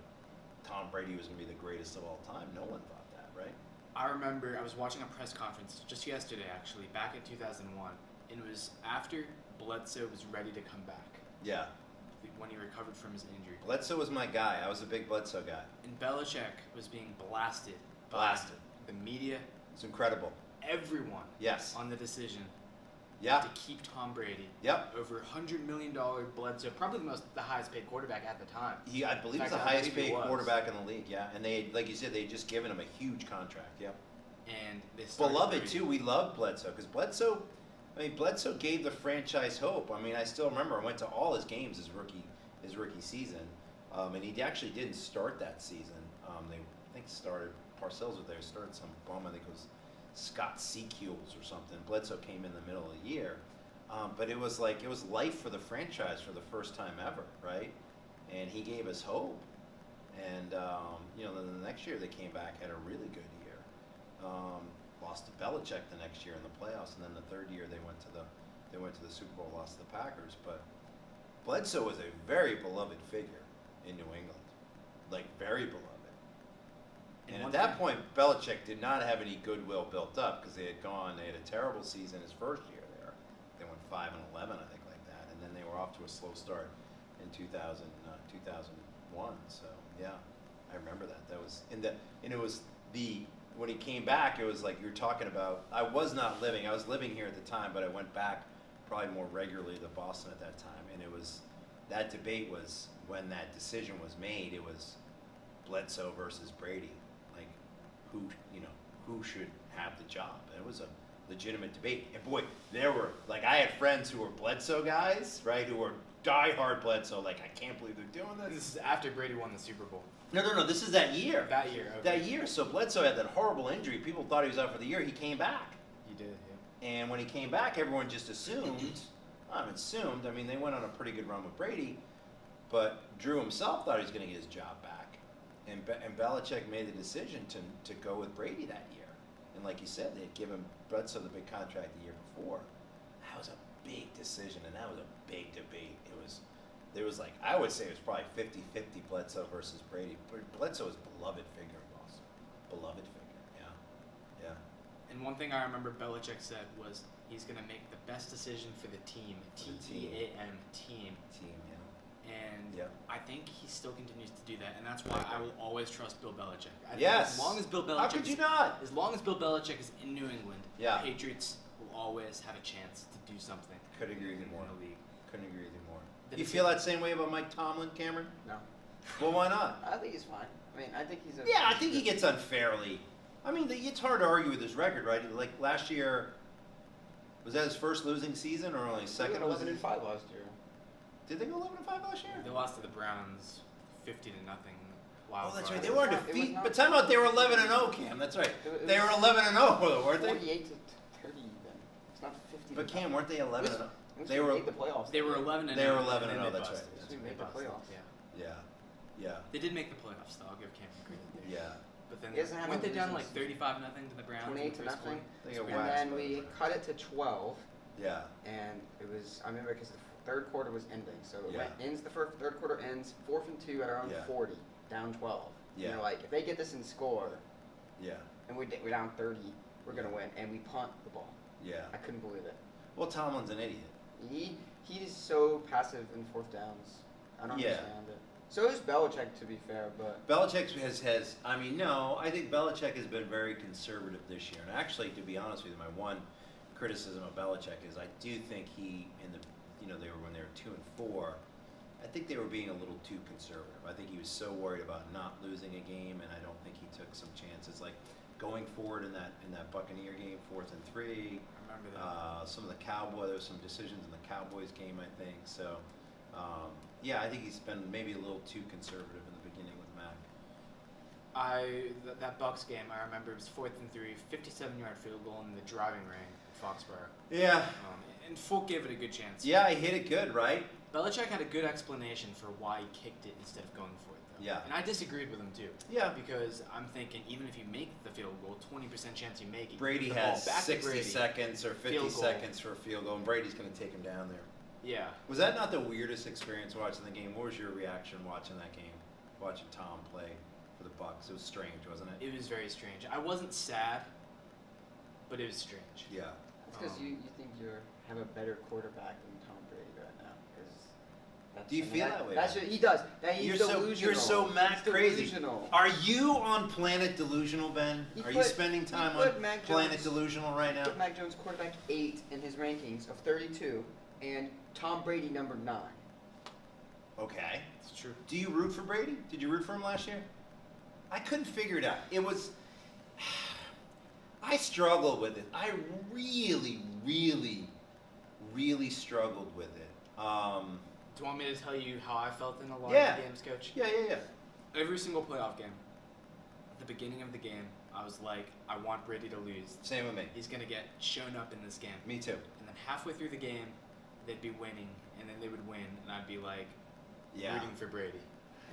Tom Brady was going to be the greatest of all time. No one thought that, right? I remember I was watching a press conference just yesterday, actually, back in 2001. And it was after Bledsoe was ready to come back, Yeah. when he recovered from his injury. Bledsoe was my guy. I was a big Bledsoe guy. And Belichick was being blasted Blasted. by the media, It's incredible. everyone Yes. on the decision Yeah. to keep Tom Brady Yep. over $100 million Bledsoe, probably the highest paid quarterback at the time. I believe In he's the fact, I highest believe he paid was. quarterback in the league, yeah. And they, like you said, they just given him a huge contract, yep. And they started Beloved, Brady. too. We love Bledsoe because Bledsoe gave the franchise hope. I mean, I still remember I went to all his games his rookie season. And he actually didn't start that season. I think Parcells was there, started some bum, I think it was Scott Seacules or something. Bledsoe came in the middle of the year. But it was life for the franchise for the first time ever, right? And he gave us hope. And, you know, then the next year they came back, had a really good year. Lost to Belichick the next year in the playoffs, and then the third year they went to the Super Bowl, lost to the Packers. But Bledsoe was a very beloved figure in New England, like very beloved. And at that point, Belichick did not have any goodwill built up because they had a terrible season his first year there. They went 5-11, I think, like that, and then they we're off to a slow start in 2001. So yeah, I remember that. That was and it was when he came back, it was like you were talking about. I was living here at the time, but I went back probably more regularly to Boston at that time, and it was that debate was when that decision was made. It was Bledsoe versus Brady, like who should have the job. And it was a legitimate debate. And boy, there were like I had friends who were Bledsoe guys, right? Who were diehard Bledsoe. Like I can't believe they're doing this. This is after Brady won the Super Bowl. No. This is that year. That year. Okay. That year. So Bledsoe had that horrible injury. People thought he was out for the year. He came back. He did. Yeah. And when he came back, everyone just assumed. I mean, they went on a pretty good run with Brady, but Drew himself thought he was going to get his job back, and Belichick made the decision to go with Brady that year. And like you said, they'd given Bledsoe the big contract the year before. That was a big decision, and that was a big debate. There was like, I would say it was probably 50-50 Bledsoe versus Brady. Bledsoe was a beloved figure in Boston. Beloved figure, yeah. And one thing I remember Belichick said was he's going to make the best decision for the team. T-E-A-M, team. Team, yeah. And I think he still continues to do that, and that's why I will always trust Bill Belichick. I think Yes. As long as Bill Belichick How could you not? As long as Bill Belichick is in New England, Yeah. the Patriots will always have a chance to do something. Couldn't agree with you more. In the league. Couldn't agree with you more. The You feel that same way about Mike Tomlin, Cameron? No. Well, why not? I think he's fine. I mean, I think he's a. Yeah, I think he gets unfairly. I mean, it's hard to argue with his record, right? Like last year, was that his first losing season or only second? 11-5 last year. Did they go 11-5 last year? They lost to the Browns 50-0. Oh, that's right. Card. They weren't It was defeated. not- But time out, they were 11-0, Cam. That's right. It They were was 11-0, weren't they? 48 to 30 even. It's not 50. But Cam, weren't they 11-0? They They were. made the playoffs. They were 11-0. They were and 11-0, then they that's busted. right. That's right. They Made the busted, playoffs. Yeah. Yeah. They did make the playoffs, though. I'll give Cameron credit there. Yeah. But then He doesn't have weren't a they down losing like 35-0 to the Browns? in the 28 to first nothing. quarter? They got And waxed then by we the Browns. cut it to 12, Yeah. and it was, I remember because the third quarter was ending. So it Yeah. ends the third quarter ends 4th and 2 at our own Yeah. 40, down 12. Yeah. And you're like, if they get this in score, Yeah. and we're down 30, we're going to win. And we punt the ball. Yeah. I couldn't believe it. Well, Tomlin's an idiot. He's so passive in fourth downs. I don't Yeah. understand it. So is Belichick, to be fair, but Belichick has I mean, no, I think Belichick has been very conservative this year. And actually, to be honest with you, my one criticism of Belichick is I do think he, when they were 2-4, I think they were being a little too conservative. I think he was so worried about not losing a game, and I don't think he took some chances. Like going forward in that Buccaneer game, 4th and 3. I remember that. Some of the there was some decisions in the Cowboys game, I think. So, yeah, I think he's been maybe a little too conservative in the beginning with Mac. That Bucks game, I remember it was 4th and 3, 57-yard field goal in the driving range at Foxborough. Yeah. And Folk gave it a good chance. Yeah, he hit it good, right? Belichick had a good explanation for why he kicked it instead of going for it, though. Yeah. And I disagreed with him, too. Yeah. Because I'm thinking, even if you make the field goal, 20% chance you make it. Brady give the ball has back to 60 Brady. seconds or 50 Field goal. seconds for a field goal, and Brady's going to take him down there. Yeah. Was that not the weirdest experience watching the game? What was your reaction watching that game? Watching Tom play for the Bucks? It was strange, wasn't it? It was very strange. I wasn't sad, but it was strange. Yeah. that's because you think you have a better quarterback than Tom Brady right now. Because Do you feel that way? That's he does. That he's delusional. You're so Mac He's crazy. delusional. Are you on Planet Delusional, Ben? He Are you put- spending he time put on Mac Planet Jones- Delusional right now? Put Mac Jones quarterback 8 in his rankings of 32, and Tom Brady number 9. Okay. It's true. Do you root for Brady? Did you root for him last year? I couldn't figure it out. It was. I struggled with it. I really, really, really struggled with it. Do you want me to tell you how I felt in a lot Yeah. of the games, Coach? Yeah. Every single playoff game, at the beginning of the game, I was like, I want Brady to lose. Same with me. He's going to get shown up in this game. Me too. And then halfway through the game, they'd be winning, and then they would win, and I'd be like, Yeah. rooting for Brady.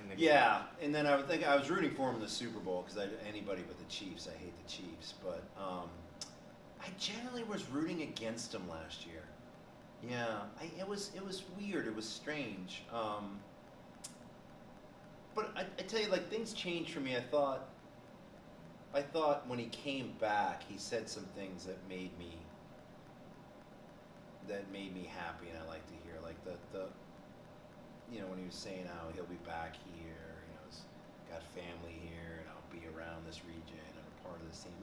In the game. Yeah, and then I was rooting for him in the Super Bowl because anybody but the Chiefs, I hate the Chiefs. But I generally was rooting against him last year. Yeah, it was weird. It was strange. But I tell you, like things changed for me. I thought when he came back, he said some things that made me that made me happy, and I like to hear, like the when he was saying how he'll be back here, he's got family here, and I'll be around this region and a part of this team.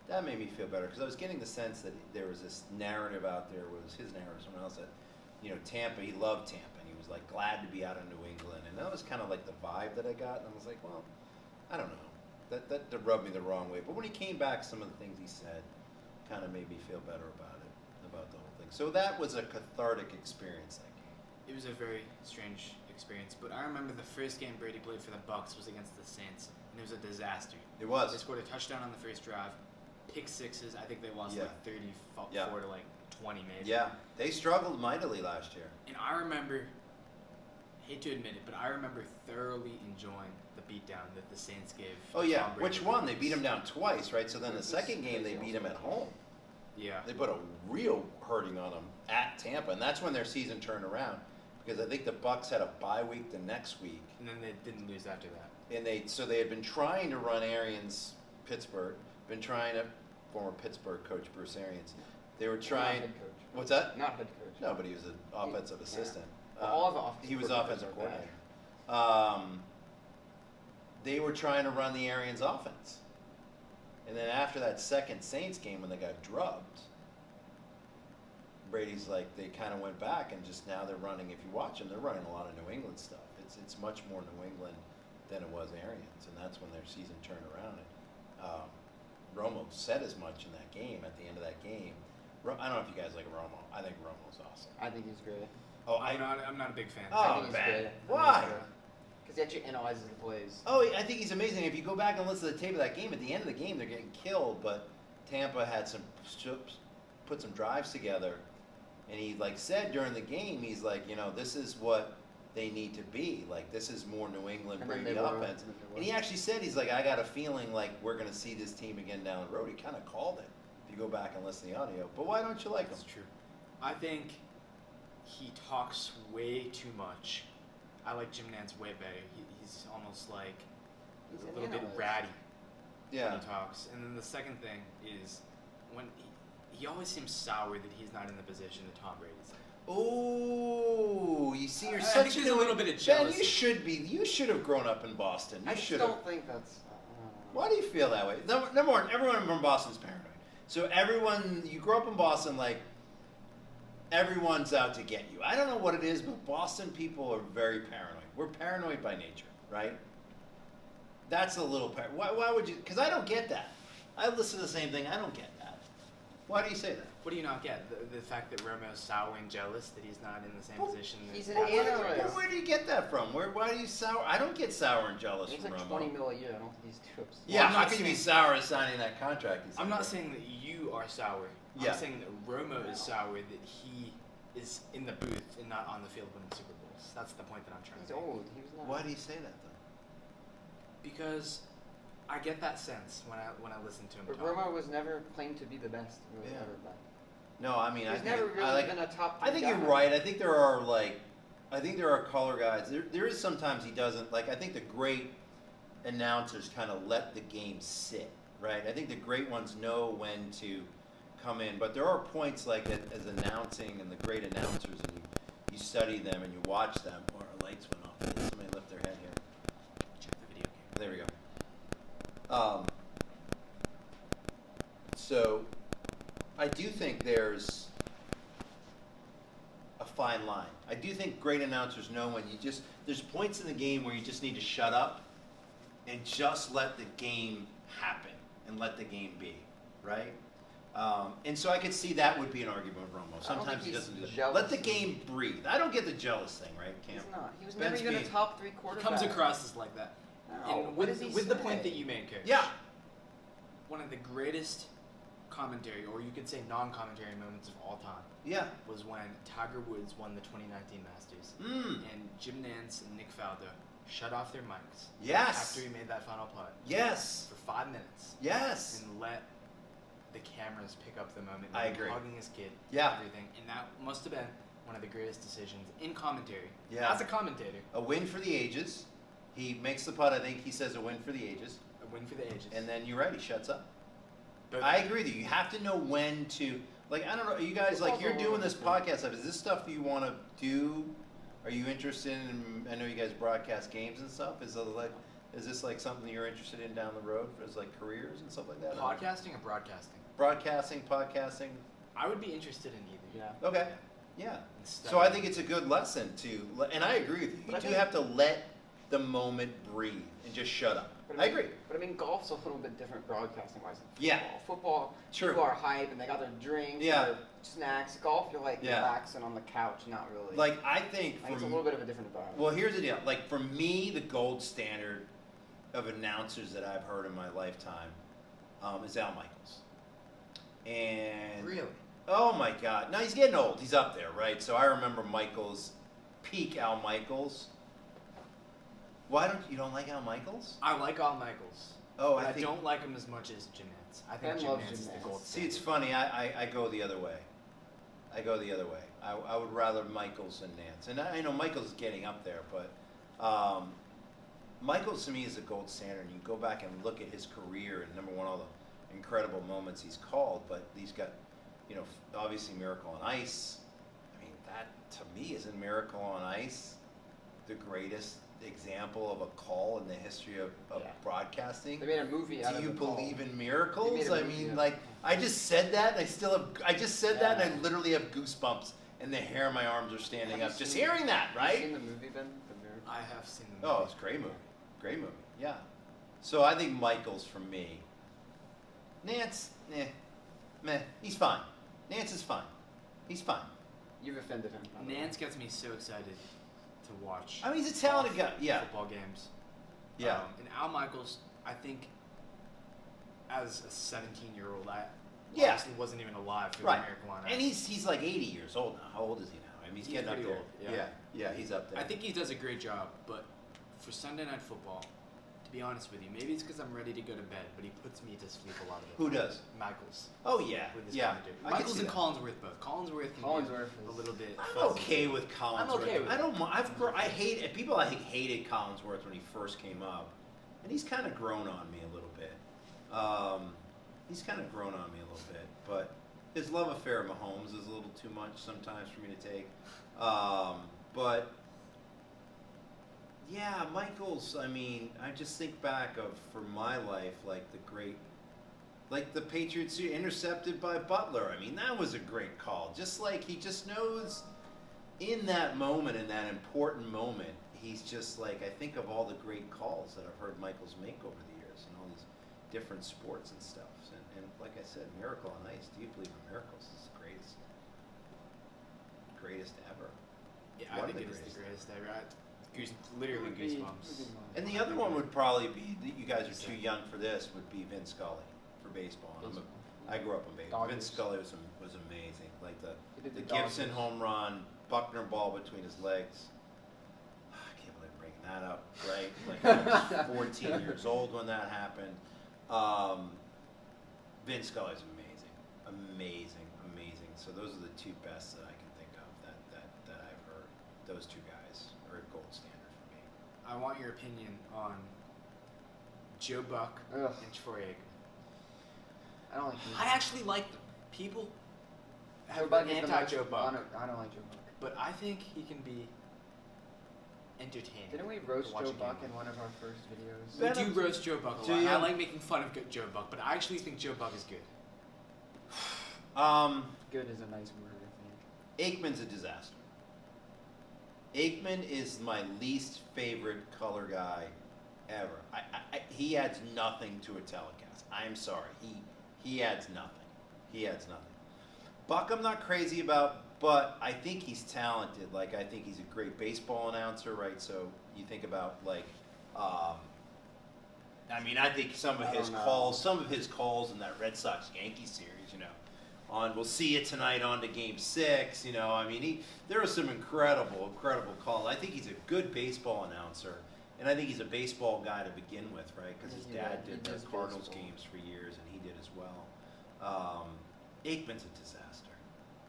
That made me feel better, because I was getting the sense that there was this narrative out there, was his narrative, someone else that, Tampa, he loved Tampa, and he was like glad to be out in New England, and that was kind of like the vibe that I got, and I was like, well, I don't know, that rubbed me the wrong way. But when he came back, some of the things he said kind of made me feel better about it, about the whole thing. So that was a cathartic experience, that game. It was a very strange experience, but I remember the first game Brady played for the Bucs was against the Saints, and it was a disaster. It was. They scored a touchdown on the first drive, pick sixes. I think they lost like 34 to like 20 maybe. Yeah, they struggled mightily last year. And I remember, hate to admit it, but I remember thoroughly enjoying the beatdown that the Saints gave. Oh yeah, Tom Brady. which one? They beat him down twice, right? So then the second game they beat him at home. Yeah. They put a real hurting on them at Tampa, and that's when their season turned around. Because I think the Bucs had a bye week the next week. And then they didn't lose after that. And they had been trying to run Arians Pittsburgh, former Pittsburgh coach Bruce Arians. They were trying. Not head coach. What's that? Not head coach. No, but he was an offensive assistant. Well, all of the offensive He was coordinators offensive are bad. coordinator. They were trying to run the Arians offense. And then after that second Saints game when they got drubbed, Brady's like, they kind of went back and just now they're running, if you watch them, they're running a lot of New England stuff. It's much more New England than it was Arians, and that's when their season turned around. And Romo said as much in that game, at the end of that game. I don't know if you guys like Romo. I think Romo's awesome. I think he's great. Oh, I'm not a big fan. I Oh, think he's man. good. Why? Because he actually analyzes the plays. Oh, I think he's amazing. If you go back and listen to the tape of that game, at the end of the game, they're getting killed, but Tampa had put some drives together, and he said during the game, he's like, this is what they need to be. Like, this is more New England Brady offense. And he actually said, he's like, I got a feeling like we're going to see this team again down the road. He kind of called it, if you go back and listen to the audio. But why don't you like him? That's true. I think he talks way too much. I like Jim Nantz way better. He's almost like He's a an little bit analyst. ratty Yeah. when he talks. And then the second thing is when he always seems sour that he's not in the position that Tom Brady's in. Oh, you see, you're I such think there's a little bit of Ben, jealousy. you should be. You should have grown up in Boston. You I just should have. don't think that's. Why do you feel that way? Number one, everyone from Boston's paranoid. So you grow up in Boston, like, everyone's out to get you. I don't know what it is, but Boston people are very paranoid. We're paranoid by nature, right? That's a little why would you? Because I don't get that. I listen to the same thing. I don't get that. Why do you say that? What do you not get? The fact that Romeo's sour and jealous that he's not in the same Well, position. he's that an Tom Brady analyst. is? Where do you get that from? Why do you sour? I don't get sour and jealous He's from like Romo. 20 mil a year. I don't think he's too upset. Yeah, I'm how not can you be saying- sour at signing that contract? I'm not saying that you are sour. Yeah. I'm saying that Romo is sour that he is in the booth and not on the field winning Super Bowls. That's the point that I'm trying He's to make. old. He was not. Why do you say that though? Because I get that sense when I listen to him But talk. Romo was never claimed to be the best. Really, Yeah. ever been. No, I mean, He's never really been a top. I think you're right. I think there are color guys. There is sometimes he doesn't like. I think the great announcers kind of let the game sit, right? I think the great ones know when to come in, but there are points like as announcing and the great announcers, and you study them and you watch them. Or our lights went off. Somebody left their head here. Check the video game. There we go. So I do think there's a fine line. I do think great announcers know when there's points in the game where you just need to shut up and just let the game happen and let the game be, right? And so I could see that would be an argument with Romo. Sometimes he doesn't do that. jealous. Let the game breathe. I don't get the jealous thing, right, Cam? He's not. He was Ben's never even a being- top 3 He quarterback. comes across as like that. No, And what does he with the say? point that you made, Coach. Yeah. One of the greatest commentary, or you could say non-commentary moments of all time, Yeah. was when Tiger Woods won the 2019 Masters, and Jim Nantz and Nick Faldo shut off their mics Yes. after he made that final putt Yes. for 5 minutes Yes. and let the cameras pick up the moment. I him agree. Hugging his kid, Yeah. everything, and that must have been one of the greatest decisions in commentary. Yeah. As a commentator, A win for the ages. He makes the putt. I think he says a win for the ages. a win for the ages. And then you're right. He shuts up. But I agree with you. You have to know when to. Like, I don't know, you guys, like, Football's you're a doing little this different. podcast stuff. Is this stuff you want to do? Are you interested in, I know you guys broadcast games and stuff. Is this like something you're interested in down the road as like careers and stuff like that? Podcasting or broadcasting? Broadcasting, podcasting. I would be interested in either. Yeah. Okay. Yeah. Instead So I of- think it's a good lesson and I agree with you. But You I do think- have to let the moment breathe and just shut up. But I agree. But I mean, golf's a little bit different broadcasting-wise than football. Yeah. Football, Sure. people are hype and they got their drinks, Yeah. their snacks. Golf, you're like Yeah. relaxing on the couch, not really. Like, I think Like, it's a little bit of a different environment. well, here's the deal. Like, for me, the gold standard of announcers that I've heard in my lifetime is Al Michaels. And Really? oh my God! Now he's getting old. He's up there, right? So I remember Michaels, peak Al Michaels. Why don't like Al Michaels? I like Al Michaels. Oh, But I I think. don't like him as much as Jim Nantz. I think Ben Jim loves Nantz Jim is the Nantz. gold See, it's standard. funny. I go the other way. I go the other way. I would rather Michaels than Nance. And I know Michaels is getting up there, but Michaels to me is the gold standard. You go back and look at his career and number one, all the incredible moments he's called, but he's got, obviously Miracle on Ice. I mean, that to me isn't Miracle on Ice the greatest example of a call in the history of Yeah. broadcasting? They made a movie out Do of you the call. believe in They miracles? made a I movie mean, out like, of it. I just said that, and I just said that, and Yeah. I literally have goosebumps, and the hair on my arms are standing Have up you just seen- hearing that, Have you seen right? the movie, Ben? The Miracle? I have seen the Oh, movie. it's a great movie. Great movie, yeah. So I think Michaels for me. Nance, meh, he's fine. Nance is fine. He's fine. You've offended him. by the way. Nance gets me so excited to watch. I mean, he's a talented golf guy, yeah. Football games. Yeah. And Al Michaels, I think, as a 17-year-old, I Yeah. obviously wasn't even alive for Right. the Miracle on Ice. And he's like 80 years old now. How old is he now? I mean, he's getting up pretty there. old, yeah. Yeah, he's up there. I think he does a great job, but for Sunday Night Football, to be honest with you, maybe it's because I'm ready to go to bed, but he puts me to sleep a lot of the Who time. does? Michaels. Oh yeah, With his yeah. commentary. I can Michaels see and that. Collinsworth both. Collinsworth can Collinsworth be a is- little bit. I'm fuzzy. okay with Collinsworth. I'm okay with I it. don't mind. I hate people. I think hated Collinsworth when he first came up, and he's kind of grown on me a little bit. He's kind of grown on me a little bit, but his love affair of Mahomes is a little too much sometimes for me to take. But yeah, Michaels. I mean, I just think back for my life, like the Patriots intercepted by Butler. I mean, that was a great call. Just like he just knows in that moment, in that important moment, he's just like, I think of all the great calls that I've heard Michaels make over the years and all these different sports and stuff. And like I said, Miracle on Ice. Do you believe in miracles? It's the greatest ever. Yeah, One I of think the it is the greatest. greatest ever. Literally Would be- goosebumps. would be mine. And the other one would probably be, you guys are too young for this, would be Vin Scully for baseball. And I grew up in baseball. Vin Dodgers. Scully was amazing. Like the He did the the Gibson Dodgers. home run, Buckner ball between his legs. I can't believe I'm bringing that up, right? Like I was 14 years old when that happened. Vin Scully's amazing. So those are the two best that I can think of that I've heard. Those two guys are a gold standard for me. I want your opinion on Joe Buck Ugh. and Troy Aikman. I don't like. I actually like them. People Joe have Buck been is the anti-Joe most- Buck, I don't like Joe Buck. but I think he can be entertaining. Didn't we to roast watch Joe a game Buck with. in one of our first videos? We Ben, do roast Joe Buck a do lot. you? I like making fun of Joe Buck, but I actually think Joe Buck is good. Good is a nice word, I think. Aikman's a disaster. Aikman is my least favorite color guy ever. He adds nothing to a telecast. I'm sorry. He adds nothing. Buck I'm not crazy about, but I think he's talented. Like, I think he's a great baseball announcer, right? So you think about, like, I mean, I think some of his calls in that Red Sox Yankees series, we'll see you tonight on to Game 6, I mean, there are some incredible calls. I think he's a good baseball announcer, and I think he's a baseball guy to begin with, right? Because his Yeah, dad he did the does Cardinals baseball. games for years, and he did as well. Aikman's a disaster.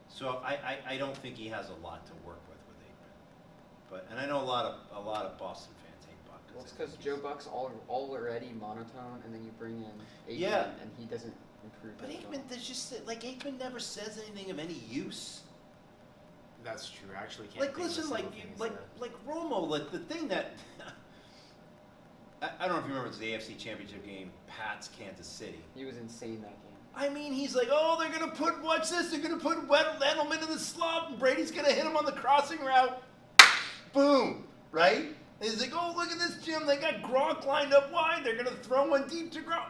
So I don't think he has a lot to work with Aikman. And I know a lot of Boston fans hate Buck. Well, it's because Joe Buck's already monotone, and then you bring in Aikman, Yeah. and he doesn't improve. But that at all. Aikman, there's just like Aikman never says anything of any use. That's true. I actually can't. Like think of a listen, single like thing he like said. like Romo, like the thing that I don't know if you remember, it's the AFC Championship game, Pats Kansas City. He was insane that game. I mean, he's like, oh, they're gonna watch this, they're gonna put Edelman in the slot, and Brady's gonna hit him on the crossing route. Boom, right? And he's like, oh, look at this, Jim, they got Gronk lined up wide, they're gonna throw one deep to Gronk.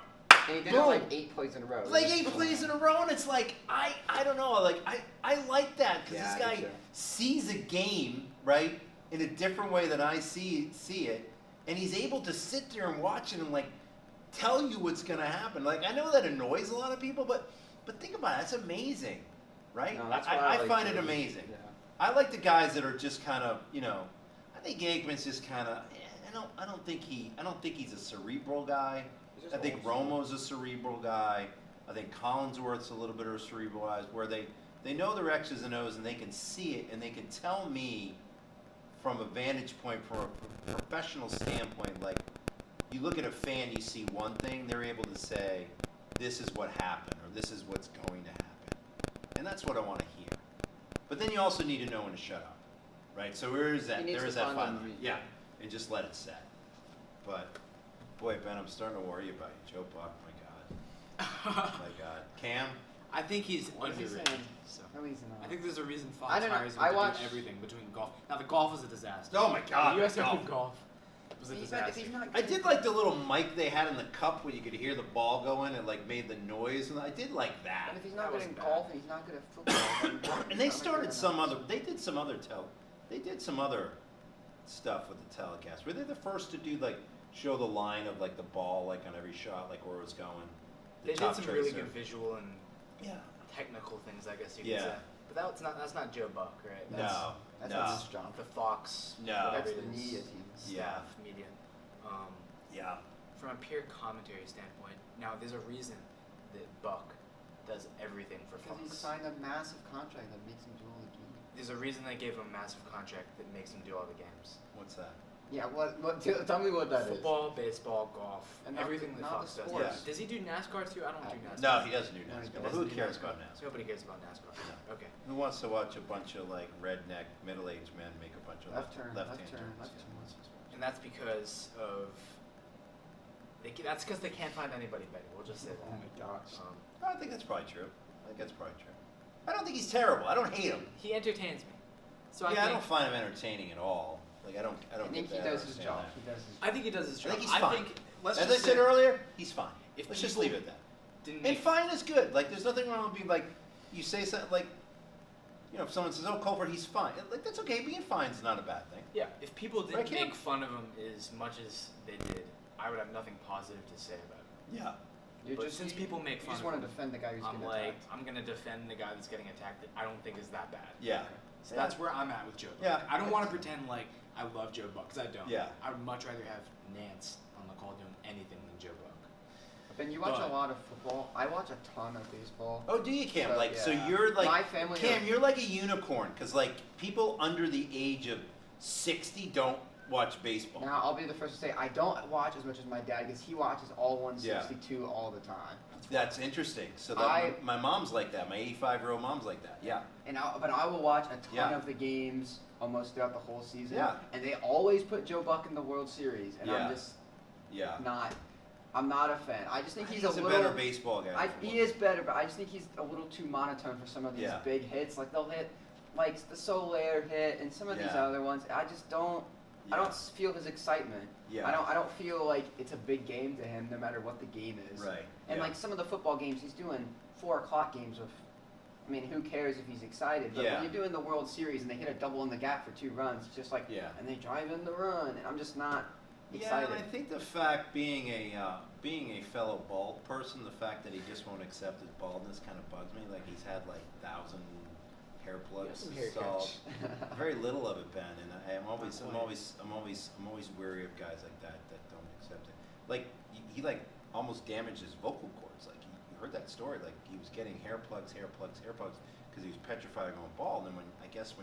And he did Boom. it like 8 plays in a row. Like 8 plays in a row, and it's like, I don't know, like, I like that, because Yeah, this I guy do too. sees a game, right, in a different way than I see it, and he's able to sit there and watch it and, like, tell you what's going to happen. Like, I know that annoys a lot of people, but think about it, that's amazing, right? No, that's I what I like find it too. amazing. Yeah. I like the guys that are just kind of, I think Aikman's just kind of, I don't think he's a cerebral guy. He's just I think old school. Romo's a cerebral guy. I think Collinsworth's a little bit of a cerebral guy, where they know their X's and O's and they can see it and they can tell me from a vantage point, from a professional standpoint, like you look at a fan, you see one thing, they're able to say, this is what happened or this is what's going to happen. And that's what I want to hear. But then you also need to know when to shut up, right? So there is that fine line. Yeah, and just let it set. But boy, Ben, I'm starting to worry about you. Joe Buck, my God. My God. Cam? I think he's What is he underrated. saying? So. No, he's not. I think there's a reason I Fox don't know. hires him I to watch- do everything between golf. Now the golf was a disaster. Oh my God, The U.S. golf. Open golf was a If disaster. he's not I good- did like the little mic they had in the cup where you could hear the ball going and like made the noise, and I did like that. And if he's That not good was in bad. golf and he's not good at football, then And they he's not started good some enough. other. They did some other stuff with the telecast. Were they the first to do like show the line of like the ball like on every shot, like where it was going? The They did top some really tracer. good visual and Yeah. technical things, I guess you Yeah. could say. But that's not Joe Buck, right? No. That's No. not his job. The Fox, No. whatever That's it the is, media team. staff, media. Yeah. From a pure commentary standpoint, now there's a reason that Buck does everything for Because he Fox. signed a massive contract that makes him do all the games. There's a reason they gave him a massive contract that makes him do all the games. What's that? Yeah, tell me what that is. Football, baseball, golf, And not everything the- that not Fox the does. sports. Yeah. Does he do NASCAR too? I don't do NASCAR. No, he doesn't do No, he NASCAR. Well, doesn't who do cares NASCAR. about NASCAR? Nobody cares about NASCAR. No. Okay. Who wants to watch a bunch of like redneck middle-aged men make a bunch of Left turn, left-hand left turn, turns? left Yeah. turn. And that's because of that's because they can't find anybody better. We'll just say Oh that. my gosh. I think that's probably true. I don't think he's terrible. I don't hate him. He entertains me. So I I think don't find him entertaining at all. Like I don't I get think he that, does I his understand job. that. He does his I think he does his I job. think he's fine. Let's As I just said say, earlier, he's fine. if Let's just people leave it at that. didn't And make fine is good. Like there's nothing wrong with being like you say something like, if someone says, "Oh, Colford, he's fine," like that's okay. Being fine is not a bad thing. yeah, if people didn't Right, Cam? make fun of him as much as they did, I would have nothing positive to say about it. Yeah. You But since people make you fun just of want him, to defend the guy who's I'm getting like, attacked. I'm gonna defend the guy that's getting attacked that I don't think is that bad. Yeah. So that's where I'm at with Joe Buck. Yeah. I don't want to pretend like I love Joe Buck, because I don't. Yeah. I would much rather have Nance on the call doing anything than Joe Buck. Ben, you watch But- a lot of football. I watch a ton of baseball. Oh, do you, Cam? So, Like, so yeah. you're like My family Cam. are- You're like a unicorn because like people under the age of 60 don't watch baseball. Now, I'll be the first to say I don't watch as much as my dad because he watches all 162 all the time. That's interesting. So I- my mom's like that. My 85-year-old mom's like that. Yeah. But I will watch a ton Yeah. of the games almost throughout the whole season. Yeah. And they always put Joe Buck in the World Series, and Yeah. I'm just Yeah. not. I'm not a fan. I just think he's, a a little. better baseball guy. He is better, but I just think he's a little too monotone for some of these Yeah. big hits. Like they'll hit, like the Soler hit, and some of these Yeah. other ones. I just don't. I don't feel his excitement. Yeah. I don't feel like it's a big game to him, no matter what the game is. Right. And yeah. like some of the football games, he's doing 4 o'clock games with. I mean, who cares if he's excited? But Yeah. when you're doing the World Series and they hit a double in the gap for 2 runs, it's just like, Yeah. and they drive in the run, and I'm just not Yeah, excited. and I think the fact being a fellow bald person, the fact that he just won't accept his baldness kind of bugs me. Like he's had like 1,000 hair plugs some hair installed. catch. Very little of it, Ben, and I'm always wary of guys like that don't accept it. Like he like almost damaged his vocal cords. Like you heard that story. Like he was getting hair plugs because he was petrified of going bald. And when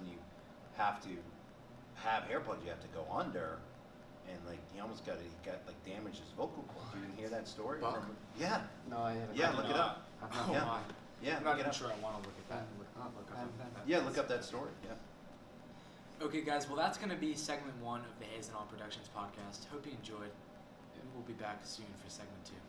you have to have hair plugs, you have to go under. and like he got like damaged his vocal cords. You didn't hear that story? Buck? Remember? Yeah. No, I haven't. Yeah, look it up. Oh Yeah. my. Yeah, I'm not look it even up. sure I want to look at that. Yeah, look up that story. Yeah. Okay, guys. Well, that's going to be segment 1 of the Hayes and All Productions podcast. Hope you enjoyed. And we'll be back soon for segment 2.